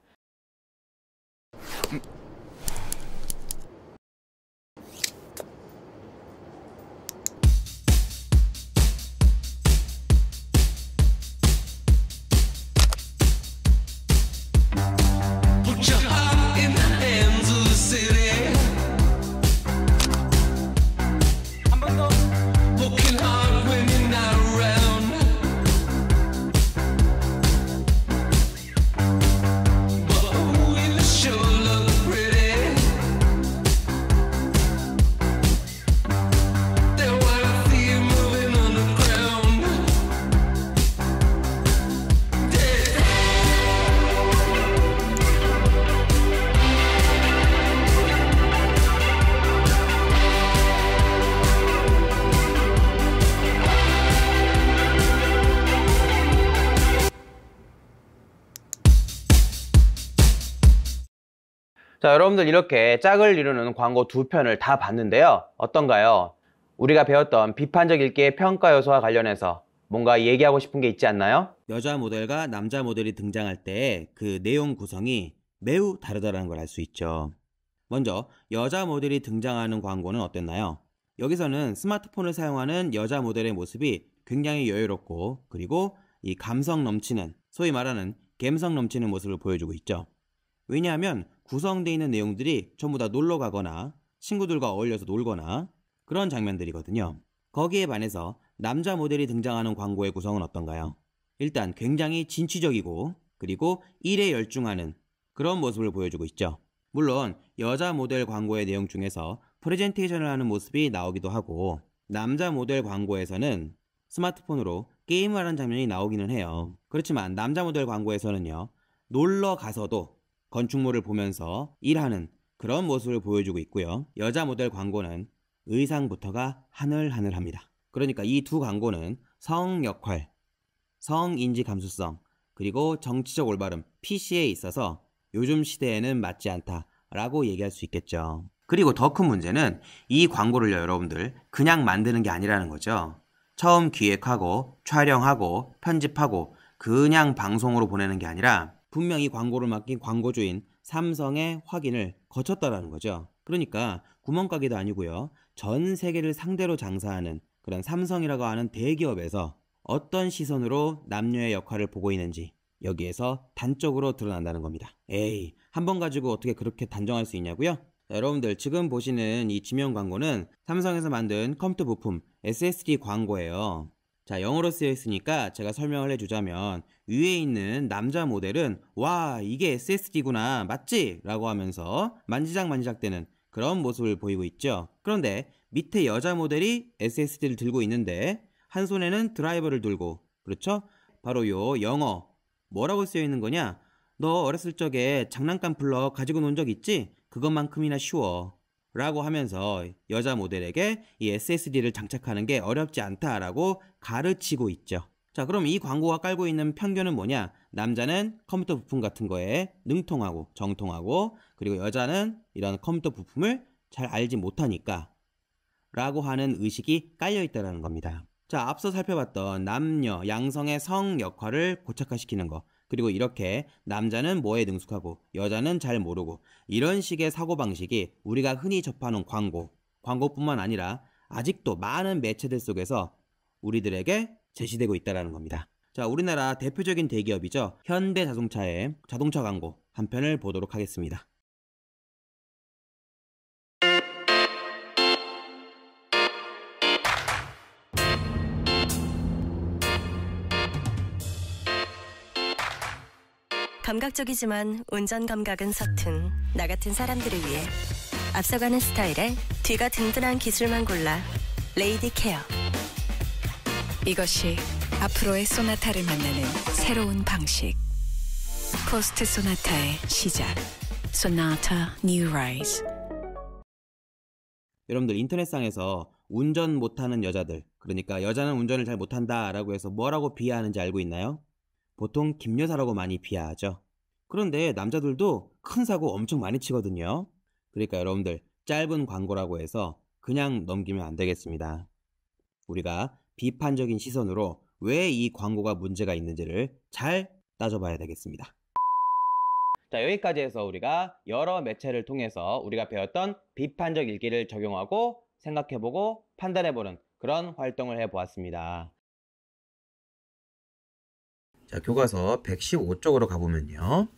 자, 여러분들 이렇게 짝을 이루는 광고 두 편을 다 봤는데요. 어떤가요? 우리가 배웠던 비판적 읽기의 평가 요소와 관련해서 뭔가 얘기하고 싶은 게 있지 않나요? 여자 모델과 남자 모델이 등장할 때 그 내용 구성이 매우 다르다는 걸 알 수 있죠. 먼저 여자 모델이 등장하는 광고는 어땠나요? 여기서는 스마트폰을 사용하는 여자 모델의 모습이 굉장히 여유롭고 그리고 이 감성 넘치는, 소위 말하는 감성 넘치는 모습을 보여주고 있죠. 왜냐하면 구성되어 있는 내용들이 전부 다 놀러 가거나 친구들과 어울려서 놀거나 그런 장면들이거든요. 거기에 반해서 남자 모델이 등장하는 광고의 구성은 어떤가요? 일단 굉장히 진취적이고 그리고 일에 열중하는 그런 모습을 보여주고 있죠. 물론 여자 모델 광고의 내용 중에서 프레젠테이션을 하는 모습이 나오기도 하고 남자 모델 광고에서는 스마트폰으로 게임을 하는 장면이 나오기는 해요. 그렇지만 남자 모델 광고에서는요, 놀러 가서도 건축물을 보면서 일하는 그런 모습을 보여주고 있고요. 여자 모델 광고는 의상부터가 하늘하늘합니다. 그러니까 이 두 광고는 성 역할, 성인지 감수성, 그리고 정치적 올바름, PC에 있어서 요즘 시대에는 맞지 않다라고 얘기할 수 있겠죠. 그리고 더 큰 문제는 이 광고를 여러분들 그냥 만드는 게 아니라는 거죠. 처음 기획하고 촬영하고 편집하고 그냥 방송으로 보내는 게 아니라 분명히 광고를 맡긴 광고주인 삼성의 확인을 거쳤다라는 거죠. 그러니까 구멍가게도 아니고요. 전 세계를 상대로 장사하는 그런 삼성이라고 하는 대기업에서 어떤 시선으로 남녀의 역할을 보고 있는지 여기에서 단적으로 드러난다는 겁니다. 에이, 한 번 가지고 어떻게 그렇게 단정할 수 있냐고요? 자, 여러분들 지금 보시는 이 지명 광고는 삼성에서 만든 컴퓨터 부품 SSD 광고예요. 자, 영어로 쓰여 있으니까 제가 설명을 해주자면 위에 있는 남자 모델은 와, 이게 SSD구나, 맞지? 라고 하면서 만지작 되는 그런 모습을 보이고 있죠. 그런데 밑에 여자 모델이 SSD를 들고 있는데 한 손에는 드라이버를 들고, 그렇죠? 바로 요 영어 뭐라고 쓰여 있는 거냐? 너 어렸을 적에 장난감 플러그 가지고 논 적 있지? 그것만큼이나 쉬워 라고 하면서 여자 모델에게 이 SSD를 장착하는 게 어렵지 않다라고 가르치고 있죠. 자, 그럼 이 광고가 깔고 있는 편견은 뭐냐? 남자는 컴퓨터 부품 같은 거에 능통하고 정통하고, 그리고 여자는 이런 컴퓨터 부품을 잘 알지 못하니까 라고 하는 의식이 깔려 있다는 겁니다. 자, 앞서 살펴봤던 남녀, 양성의 성 역할을 고착화시키는 거, 그리고 이렇게 남자는 뭐에 능숙하고 여자는 잘 모르고, 이런 식의 사고방식이 우리가 흔히 접하는 광고뿐만 아니라 아직도 많은 매체들 속에서 우리들에게 제시되고 있다는 겁니다. 자, 우리나라 대표적인 대기업이죠. 현대자동차의 자동차 광고 한 편을 보도록 하겠습니다. 감각적이지만 운전 감각은 서툰 나 같은 사람들을 위해 앞서가는 스타일에 뒤가 든든한 기술만 골라 레이디 케어. 이것이 앞으로의 소나타를 만나는 새로운 방식. 포스트 소나타의 시작. 소나타 뉴 라이즈. 여러분들 인터넷상에서 운전 못하는 여자들, 그러니까 여자는 운전을 잘 못한다 라고 해서 뭐라고 비하하는지 알고 있나요? 보통 김여사라고 많이 비하하죠. 그런데 남자들도 큰 사고 엄청 많이 치거든요. 그러니까 여러분들 짧은 광고라고 해서 그냥 넘기면 안 되겠습니다. 우리가 비판적인 시선으로 왜 이 광고가 문제가 있는지를 잘 따져봐야 되겠습니다. 자, 여기까지 해서 우리가 여러 매체를 통해서 우리가 배웠던 비판적 읽기를 적용하고 생각해보고 판단해보는 그런 활동을 해보았습니다. 자, 교과서 115쪽으로 가보면요.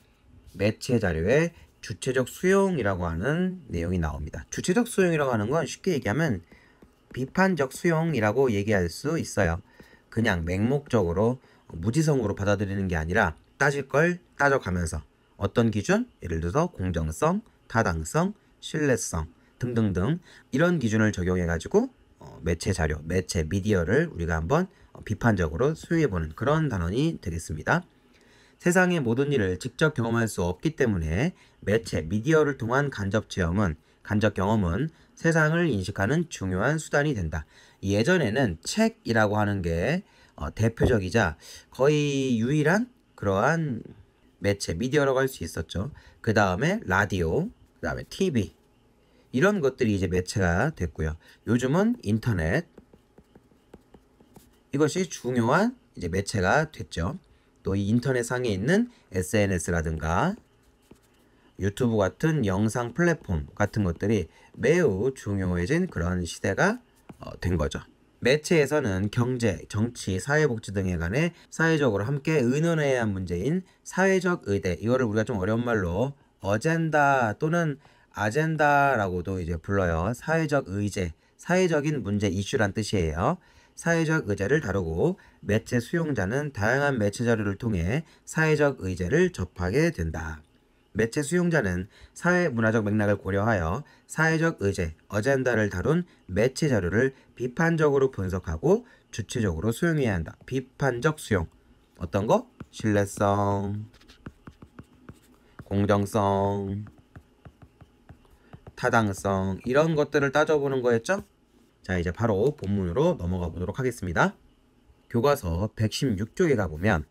매체 자료에 주체적 수용이라고 하는 내용이 나옵니다. 주체적 수용이라고 하는 건 쉽게 얘기하면 비판적 수용이라고 얘기할 수 있어요. 그냥 맹목적으로 무지성으로 받아들이는 게 아니라 따질 걸 따져가면서 어떤 기준? 예를 들어서 공정성, 타당성, 신뢰성 등등등 이런 기준을 적용해가지고 매체 자료, 매체 미디어를 우리가 한번 비판적으로 수용해보는 그런 단원이 되겠습니다. 세상의 모든 일을 직접 경험할 수 없기 때문에 매체, 미디어를 통한 간접 경험은 세상을 인식하는 중요한 수단이 된다. 예전에는 책이라고 하는 게 대표적이자 거의 유일한 그러한 매체, 미디어라고 할 수 있었죠. 그 다음에 라디오, 그 다음에 TV 이런 것들이 이제 매체가 됐고요. 요즘은 인터넷, 이것이 중요한 이제 매체가 됐죠. 또 이 인터넷상에 있는 SNS라든가 유튜브 같은 영상 플랫폼 같은 것들이 매우 중요해진 그런 시대가 된 거죠. 매체에서는 경제, 정치, 사회복지 등에 관해 사회적으로 함께 의논해야 할 문제인 사회적 의대, 이거를 우리가 좀 어려운 말로 어젠다 또는 아젠다라고도 이제 불러요. 사회적 의제, 사회적인 문제, 이슈란 뜻이에요. 사회적 의제를 다루고 매체 수용자는 다양한 매체 자료를 통해 사회적 의제를 접하게 된다. 매체 수용자는 사회 문화적 맥락을 고려하여 사회적 의제, 어젠다를 다룬 매체 자료를 비판적으로 분석하고 주체적으로 수용해야 한다. 비판적 수용. 어떤 거? 신뢰성, 공정성, 타당성 이런 것들을 따져보는 거였죠? 자, 이제 바로 본문으로 넘어가 보도록 하겠습니다. 교과서 116쪽에 가보면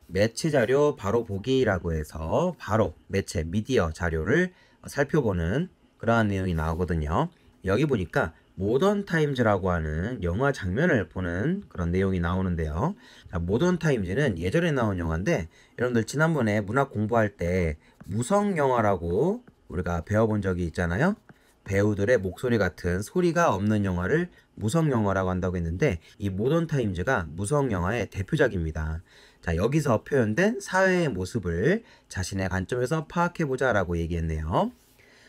매체 자료 바로 보기라고 해서 바로 매체 미디어 자료를 살펴보는 그러한 내용이 나오거든요. 여기 보니까 모던 타임즈라고 하는 영화 장면을 보는 그런 내용이 나오는데요. 자, 모던 타임즈는 예전에 나온 영화인데 여러분들 지난번에 문학 공부할 때 무성 영화라고 우리가 배워본 적이 있잖아요. 배우들의 목소리 같은 소리가 없는 영화를 무성 영화라고 한다고 했는데 이 모던 타임즈가 무성 영화의 대표작입니다. 자, 여기서 표현된 사회의 모습을 자신의 관점에서 파악해보자 라고 얘기했네요.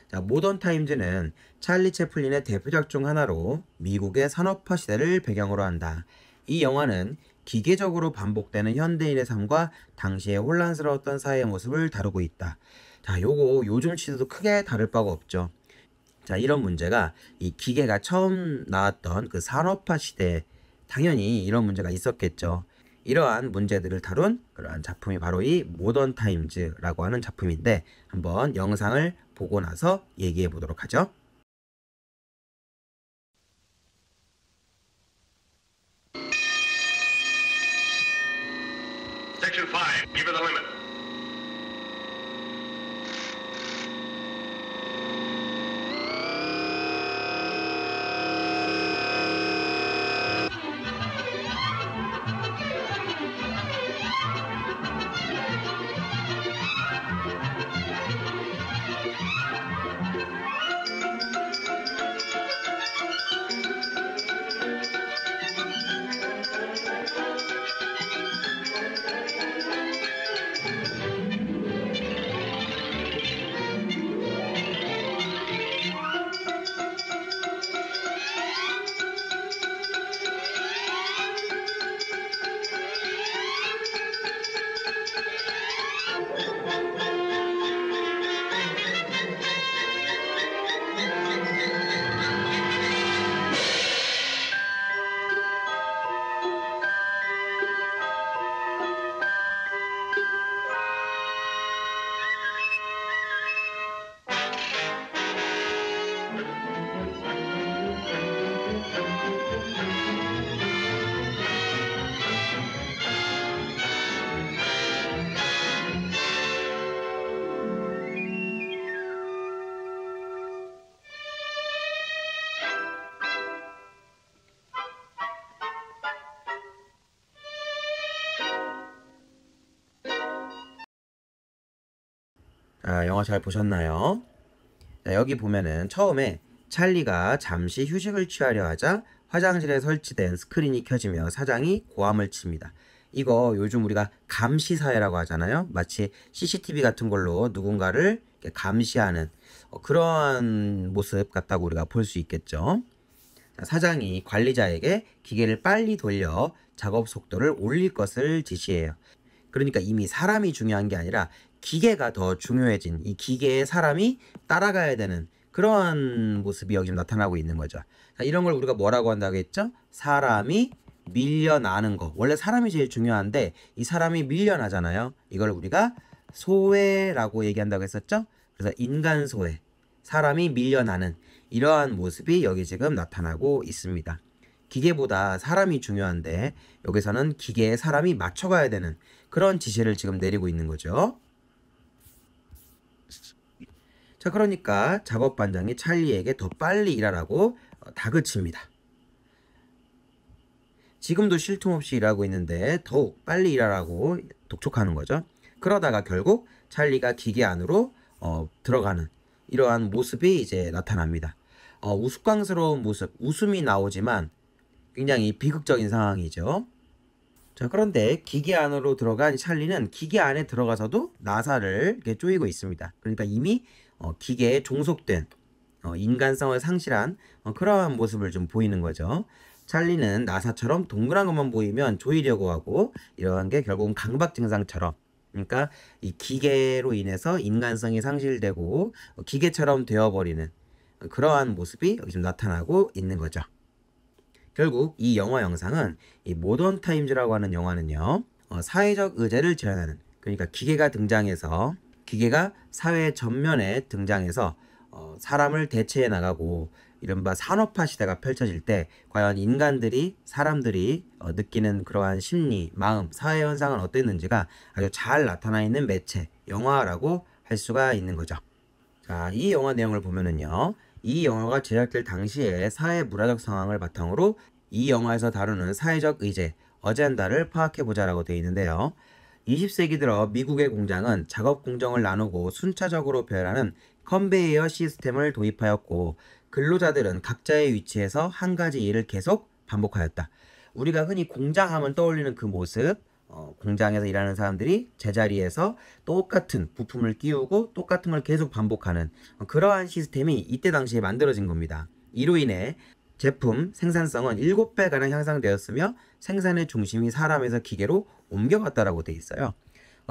자, 모던 타임즈는 찰리 채플린의 대표작 중 하나로 미국의 산업화 시대를 배경으로 한다. 이 영화는 기계적으로 반복되는 현대인의 삶과 당시의 혼란스러웠던 사회의 모습을 다루고 있다. 자, 요거 요즘 시대도 크게 다를 바가 없죠. 자, 이런 문제가 이 기계가 처음 나왔던 그 산업화 시대에 당연히 이런 문제가 있었겠죠. 이러한 문제들을 다룬 그러한 작품이 바로 이 모던 타임즈라고 하는 작품인데 한번 영상을 보고 나서 얘기해 보도록 하죠. Section 5, give it the limit. 자, 영화 잘 보셨나요? 자, 여기 보면은 처음에 찰리가 잠시 휴식을 취하려 하자 화장실에 설치된 스크린이 켜지며 사장이 고함을 칩니다. 이거 요즘 우리가 감시사회라고 하잖아요. 마치 CCTV 같은 걸로 누군가를 이렇게 감시하는 그러한 모습 같다고 우리가 볼 수 있겠죠. 자, 사장이 관리자에게 기계를 빨리 돌려 작업 속도를 올릴 것을 지시해요. 그러니까 이미 사람이 중요한 게 아니라 기계가 더 중요해진 이 기계에 사람이 따라가야 되는 그러한 모습이 여기 좀 나타나고 있는 거죠. 자, 이런 걸 우리가 뭐라고 한다고 했죠? 사람이 밀려나는 거. 원래 사람이 제일 중요한데 이 사람이 밀려나잖아요. 이걸 우리가 소외라고 얘기한다고 했었죠? 그래서 인간 소외, 사람이 밀려나는 이러한 모습이 여기 지금 나타나고 있습니다. 기계보다 사람이 중요한데 여기서는 기계에 사람이 맞춰가야 되는 그런 지시를 지금 내리고 있는 거죠. 자, 그러니까 작업반장이 찰리에게 더 빨리 일하라고 다그칩니다. 지금도 쉴 틈 없이 일하고 있는데 더욱 빨리 일하라고 독촉하는 거죠. 그러다가 결국 찰리가 기계 안으로 들어가는 이러한 모습이 이제 나타납니다. 우스꽝스러운 모습, 웃음이 나오지만 굉장히 비극적인 상황이죠. 자, 그런데 기계 안으로 들어간 찰리는 기계 안에 들어가서도 나사를 이렇게 조이고 있습니다. 그러니까 이미 기계에 종속된 인간성을 상실한 그러한 모습을 좀 보이는 거죠. 찰리는 나사처럼 동그란 것만 보이면 조이려고 하고 이러한 게 결국은 강박 증상처럼 그러니까 이 기계로 인해서 인간성이 상실되고 기계처럼 되어버리는 그러한 모습이 여기 좀 나타나고 있는 거죠. 결국 이 영화 영상은 이 모던 타임즈라고 하는 영화는요, 사회적 의제를 재현하는, 그러니까 기계가 등장해서 기계가 사회 전면에 등장해서 사람을 대체해 나가고 이른바 산업화 시대가 펼쳐질 때 과연 인간들이 사람들이 느끼는 그러한 심리, 마음, 사회 현상은 어땠는지가 아주 잘 나타나 있는 매체, 영화라고 할 수가 있는 거죠. 자, 이 영화 내용을 보면은요, 이 영화가 제작될 당시의 사회 문화적 상황을 바탕으로 이 영화에서 다루는 사회적 의제, 어젠다를 파악해보자라고 되어 있는데요. 20세기 들어 미국의 공장은 작업 공정을 나누고 순차적으로 배열하는 컨베이어 시스템을 도입하였고, 근로자들은 각자의 위치에서 한 가지 일을 계속 반복하였다. 우리가 흔히 공장하면 떠올리는 그 모습, 공장에서 일하는 사람들이 제자리에서 똑같은 부품을 끼우고 똑같은 걸 계속 반복하는 그러한 시스템이 이때 당시에 만들어진 겁니다. 이로 인해 제품 생산성은 7배가량 향상되었으며 생산의 중심이 사람에서 기계로 옮겨갔다라고 되어 있어요.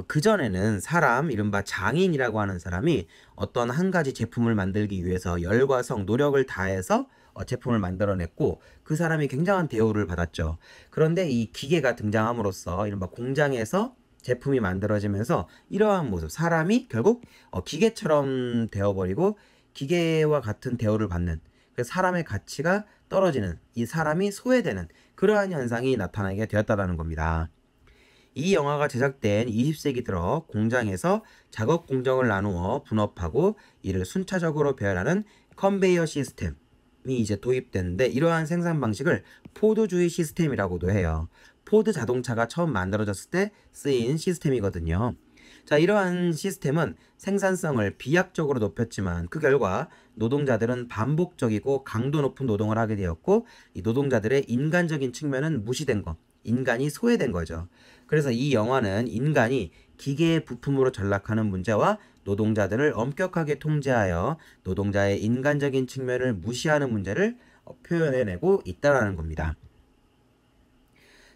그전에는 사람, 이른바 장인이라고 하는 사람이 어떤 한 가지 제품을 만들기 위해서 열과 성, 노력을 다해서 제품을 만들어냈고 그 사람이 굉장한 대우를 받았죠. 그런데 이 기계가 등장함으로써 이른바 공장에서 제품이 만들어지면서 이러한 모습, 사람이 결국 기계처럼 되어버리고 기계와 같은 대우를 받는, 사람의 가치가 떨어지는, 이 사람이 소외되는 그러한 현상이 나타나게 되었다는 겁니다. 이 영화가 제작된 20세기 들어 공장에서 작업 공정을 나누어 분업하고 이를 순차적으로 배열하는 컨베이어 시스템이 이제 도입됐는데, 이러한 생산 방식을 포드주의 시스템이라고도 해요. 포드 자동차가 처음 만들어졌을 때 쓰인 시스템이거든요. 자, 이러한 시스템은 생산성을 비약적으로 높였지만 그 결과 노동자들은 반복적이고 강도 높은 노동을 하게 되었고, 이 노동자들의 인간적인 측면은 무시된 것, 인간이 소외된 거죠. 그래서 이 영화는 인간이 기계의 부품으로 전락하는 문제와 노동자들을 엄격하게 통제하여 노동자의 인간적인 측면을 무시하는 문제를 표현해내고 있다는 겁니다.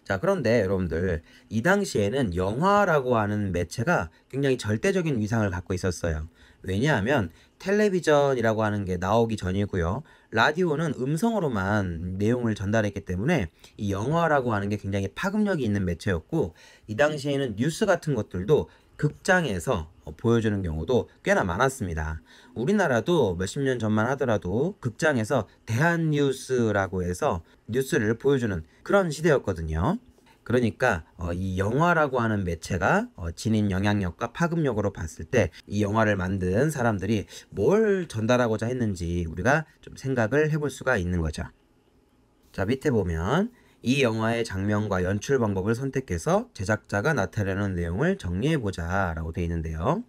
자, 그런데 여러분들, 이 당시에는 영화라고 하는 매체가 굉장히 절대적인 위상을 갖고 있었어요. 왜냐하면 텔레비전이라고 하는 게 나오기 전이고요, 라디오는 음성으로만 내용을 전달했기 때문에 이 영화라고 하는 게 굉장히 파급력이 있는 매체였고, 이 당시에는 뉴스 같은 것들도 극장에서 보여주는 경우도 꽤나 많았습니다. 우리나라도 몇십 년 전만 하더라도 극장에서 대한뉴스라고 해서 뉴스를 보여주는 그런 시대였거든요. 그러니까 이 영화라고 하는 매체가 지닌 영향력과 파급력으로 봤을 때 이 영화를 만든 사람들이 뭘 전달하고자 했는지 우리가 좀 생각을 해볼 수가 있는 거죠. 자, 밑에 보면 이 영화의 장면과 연출 방법을 선택해서 제작자가 나타내는 내용을 정리해보자 라고 되어 있는데요.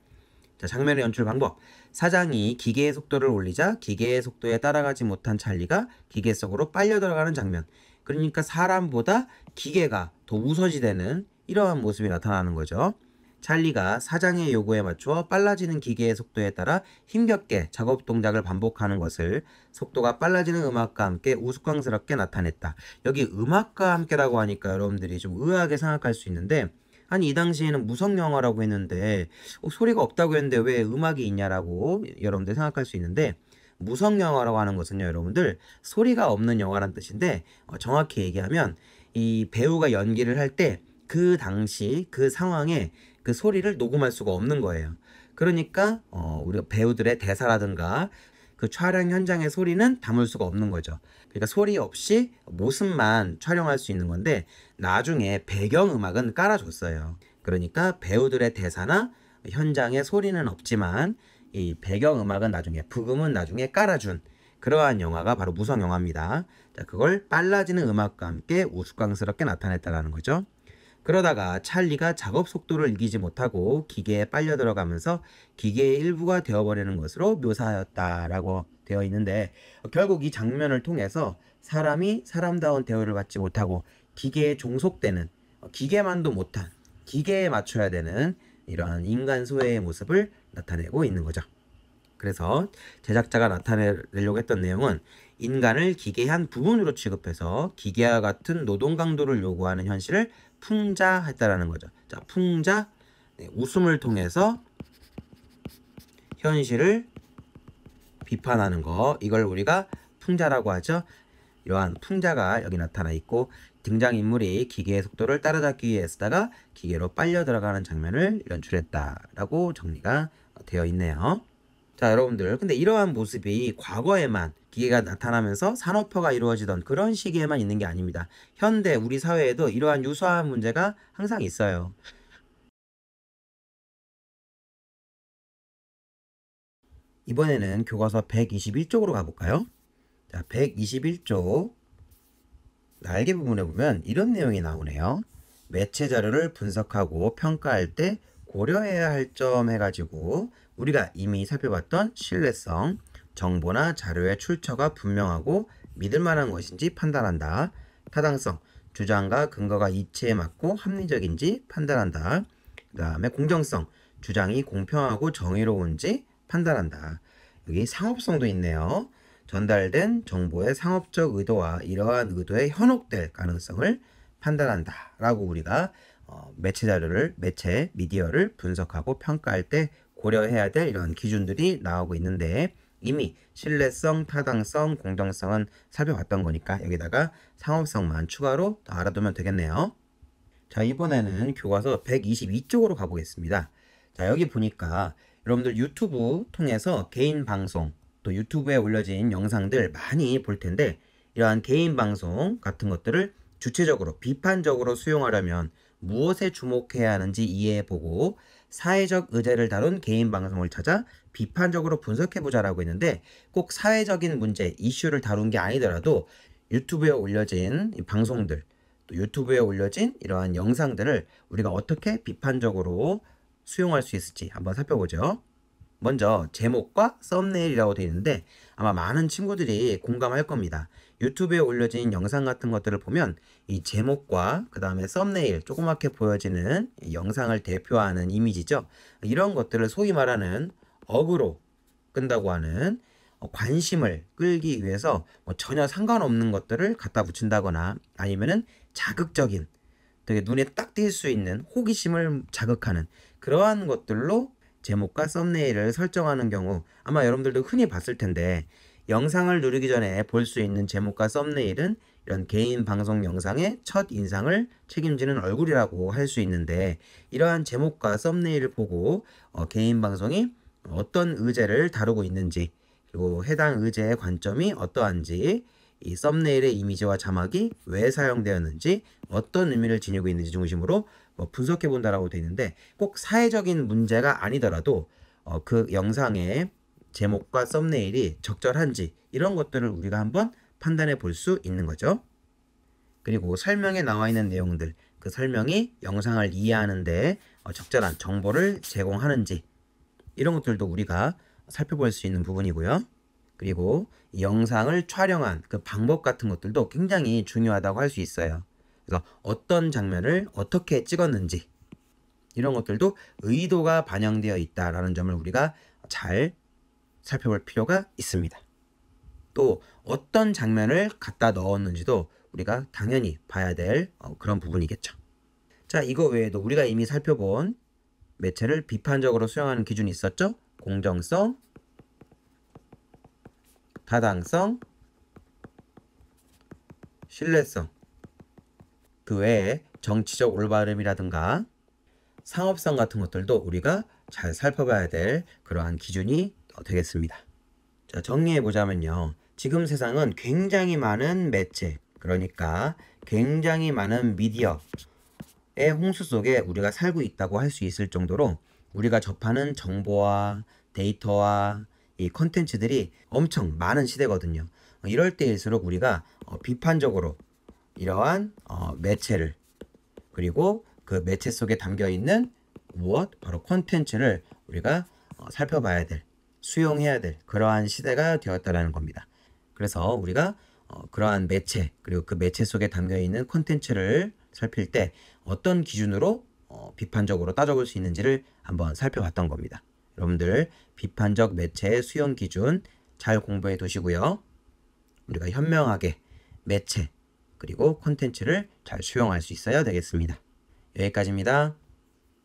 자, 장면의 연출 방법. 사장이 기계의 속도를 올리자 기계의 속도에 따라가지 못한 찰리가 기계 속으로 빨려 들어가는 장면. 그러니까 사람보다 기계가 더 우선시되는 이러한 모습이 나타나는 거죠. 찰리가 사장의 요구에 맞추어 빨라지는 기계의 속도에 따라 힘겹게 작업 동작을 반복하는 것을 속도가 빨라지는 음악과 함께 우스꽝스럽게 나타냈다. 여기 음악과 함께라고 하니까 여러분들이 좀 의아하게 생각할 수 있는데, 아니 이 당시에는 무성영화라고 했는데 소리가 없다고 했는데 왜 음악이 있냐라고 여러분들 생각할 수 있는데, 무성영화라고 하는 것은요, 여러분들 소리가 없는 영화란 뜻인데, 정확히 얘기하면 이 배우가 연기를 할 때 그 당시 그 상황에 그 소리를 녹음할 수가 없는 거예요. 그러니까 우리가 배우들의 대사라든가 그 촬영 현장의 소리는 담을 수가 없는 거죠. 그러니까 소리 없이 모습만 촬영할 수 있는 건데, 나중에 배경음악은 깔아줬어요. 그러니까 배우들의 대사나 현장의 소리는 없지만 이 배경음악은 나중에, 부금은 나중에 깔아준 그러한 영화가 바로 무성영화입니다. 자, 그걸 빨라지는 음악과 함께 우스꽝스럽게 나타냈다는 거죠. 그러다가 찰리가 작업 속도를 이기지 못하고 기계에 빨려 들어가면서 기계의 일부가 되어버리는 것으로 묘사하였다라고 되어 있는데, 결국 이 장면을 통해서 사람이 사람다운 대우를 받지 못하고 기계에 종속되는, 기계만도 못한, 기계에 맞춰야 되는 이러한 인간 소외의 모습을 나타내고 있는 거죠. 그래서 제작자가 나타내려고 했던 내용은 인간을 기계의 한 부분으로 취급해서 기계와 같은 노동 강도를 요구하는 현실을 풍자했다라는 거죠. 자, 풍자, 웃음을 통해서 현실을 비판하는 거, 이걸 우리가 풍자라고 하죠. 이러한 풍자가 여기 나타나 있고 등장인물이 기계의 속도를 따라잡기 위해 쓰다가 기계로 빨려 들어가는 장면을 연출했다라고 정리가 되어 있네요. 자, 여러분들, 근데 이러한 모습이 과거에만 기계가 나타나면서 산업화가 이루어지던 그런 시기에만 있는 게 아닙니다. 현대 우리 사회에도 이러한 유사한 문제가 항상 있어요. 이번에는 교과서 121쪽으로 가볼까요? 자, 121쪽 날개 부분에 보면 이런 내용이 나오네요. 매체 자료를 분석하고 평가할 때 고려해야 할 점 해가지고 우리가 이미 살펴봤던 신뢰성, 정보나 자료의 출처가 분명하고 믿을 만한 것인지 판단한다. 타당성, 주장과 근거가 이치에 맞고 합리적인지 판단한다. 그 다음에 공정성, 주장이 공평하고 정의로운지 판단한다. 여기 상업성도 있네요. 전달된 정보의 상업적 의도와 이러한 의도에 현혹될 가능성을 판단한다 라고 우리가 매체 자료를, 매체, 미디어를 분석하고 평가할 때 고려해야 될 이런 기준들이 나오고 있는데 이미 신뢰성, 타당성, 공정성은 살펴봤던 거니까 여기다가 상업성만 추가로 더 알아두면 되겠네요. 자, 이번에는 교과서 122쪽으로 가보겠습니다. 자, 여기 보니까 여러분들 유튜브 통해서 개인 방송, 또 유튜브에 올려진 영상들 많이 볼 텐데 이러한 개인 방송 같은 것들을 주체적으로, 비판적으로 수용하려면 무엇에 주목해야 하는지 이해해보고 사회적 의제를 다룬 개인 방송을 찾아 비판적으로 분석해보자라고 했는데 꼭 사회적인 문제, 이슈를 다룬 게 아니더라도 유튜브에 올려진 방송들, 또 유튜브에 올려진 이러한 영상들을 우리가 어떻게 비판적으로 수용할 수 있을지 한번 살펴보죠. 먼저 제목과 썸네일이라고 되어 있는데 아마 많은 친구들이 공감할 겁니다. 유튜브에 올려진 영상 같은 것들을 보면 이 제목과 그 다음에 썸네일, 조그맣게 보여지는 영상을 대표하는 이미지죠. 이런 것들을 소위 말하는 어그로 끈다고 하는 관심을 끌기 위해서 전혀 상관없는 것들을 갖다 붙인다거나 아니면은 자극적인, 되게 눈에 딱 띌 수 있는 호기심을 자극하는 그러한 것들로 제목과 썸네일을 설정하는 경우 아마 여러분들도 흔히 봤을 텐데 영상을 누르기 전에 볼 수 있는 제목과 썸네일은 이런 개인 방송 영상의 첫 인상을 책임지는 얼굴이라고 할 수 있는데 이러한 제목과 썸네일을 보고 개인 방송이 어떤 의제를 다루고 있는지 그리고 해당 의제의 관점이 어떠한지 이 썸네일의 이미지와 자막이 왜 사용되었는지 어떤 의미를 지니고 있는지 중심으로 분석해 본다라고 되어 있는데 꼭 사회적인 문제가 아니더라도 그 영상의 제목과 썸네일이 적절한지 이런 것들을 우리가 한번 판단해 볼 수 있는 거죠. 그리고 설명에 나와 있는 내용들, 그 설명이 영상을 이해하는데 적절한 정보를 제공하는지 이런 것들도 우리가 살펴볼 수 있는 부분이고요. 그리고 이 영상을 촬영한 그 방법 같은 것들도 굉장히 중요하다고 할 수 있어요. 그래서 어떤 장면을 어떻게 찍었는지 이런 것들도 의도가 반영되어 있다라는 점을 우리가 잘 살펴볼 필요가 있습니다. 또 어떤 장면을 갖다 넣었는지도 우리가 당연히 봐야 될 그런 부분이겠죠. 자, 이거 외에도 우리가 이미 살펴본 매체를 비판적으로 수용하는 기준이 있었죠. 공정성, 타당성, 신뢰성, 그 외에 정치적 올바름이라든가 상업성 같은 것들도 우리가 잘 살펴봐야 될 그러한 기준이 되겠습니다. 자, 정리해보자면요. 지금 세상은 굉장히 많은 매체, 그러니까 굉장히 많은 미디어의 홍수 속에 우리가 살고 있다고 할 수 있을 정도로 우리가 접하는 정보와 데이터와 이 콘텐츠들이 엄청 많은 시대거든요. 이럴 때일수록 우리가 비판적으로 이러한 매체를 그리고 그 매체 속에 담겨있는 무엇? 바로 콘텐츠를 우리가 살펴봐야 될, 수용해야 될 그러한 시대가 되었다라는 겁니다. 그래서 우리가 그러한 매체 그리고 그 매체 속에 담겨있는 콘텐츠를 살필 때 어떤 기준으로 비판적으로 따져볼 수 있는지를 한번 살펴봤던 겁니다. 여러분들 비판적 매체의 수용 기준 잘 공부해 두시고요. 우리가 현명하게 매체 그리고 콘텐츠를 잘 수용할 수 있어야 되겠습니다. 여기까지입니다.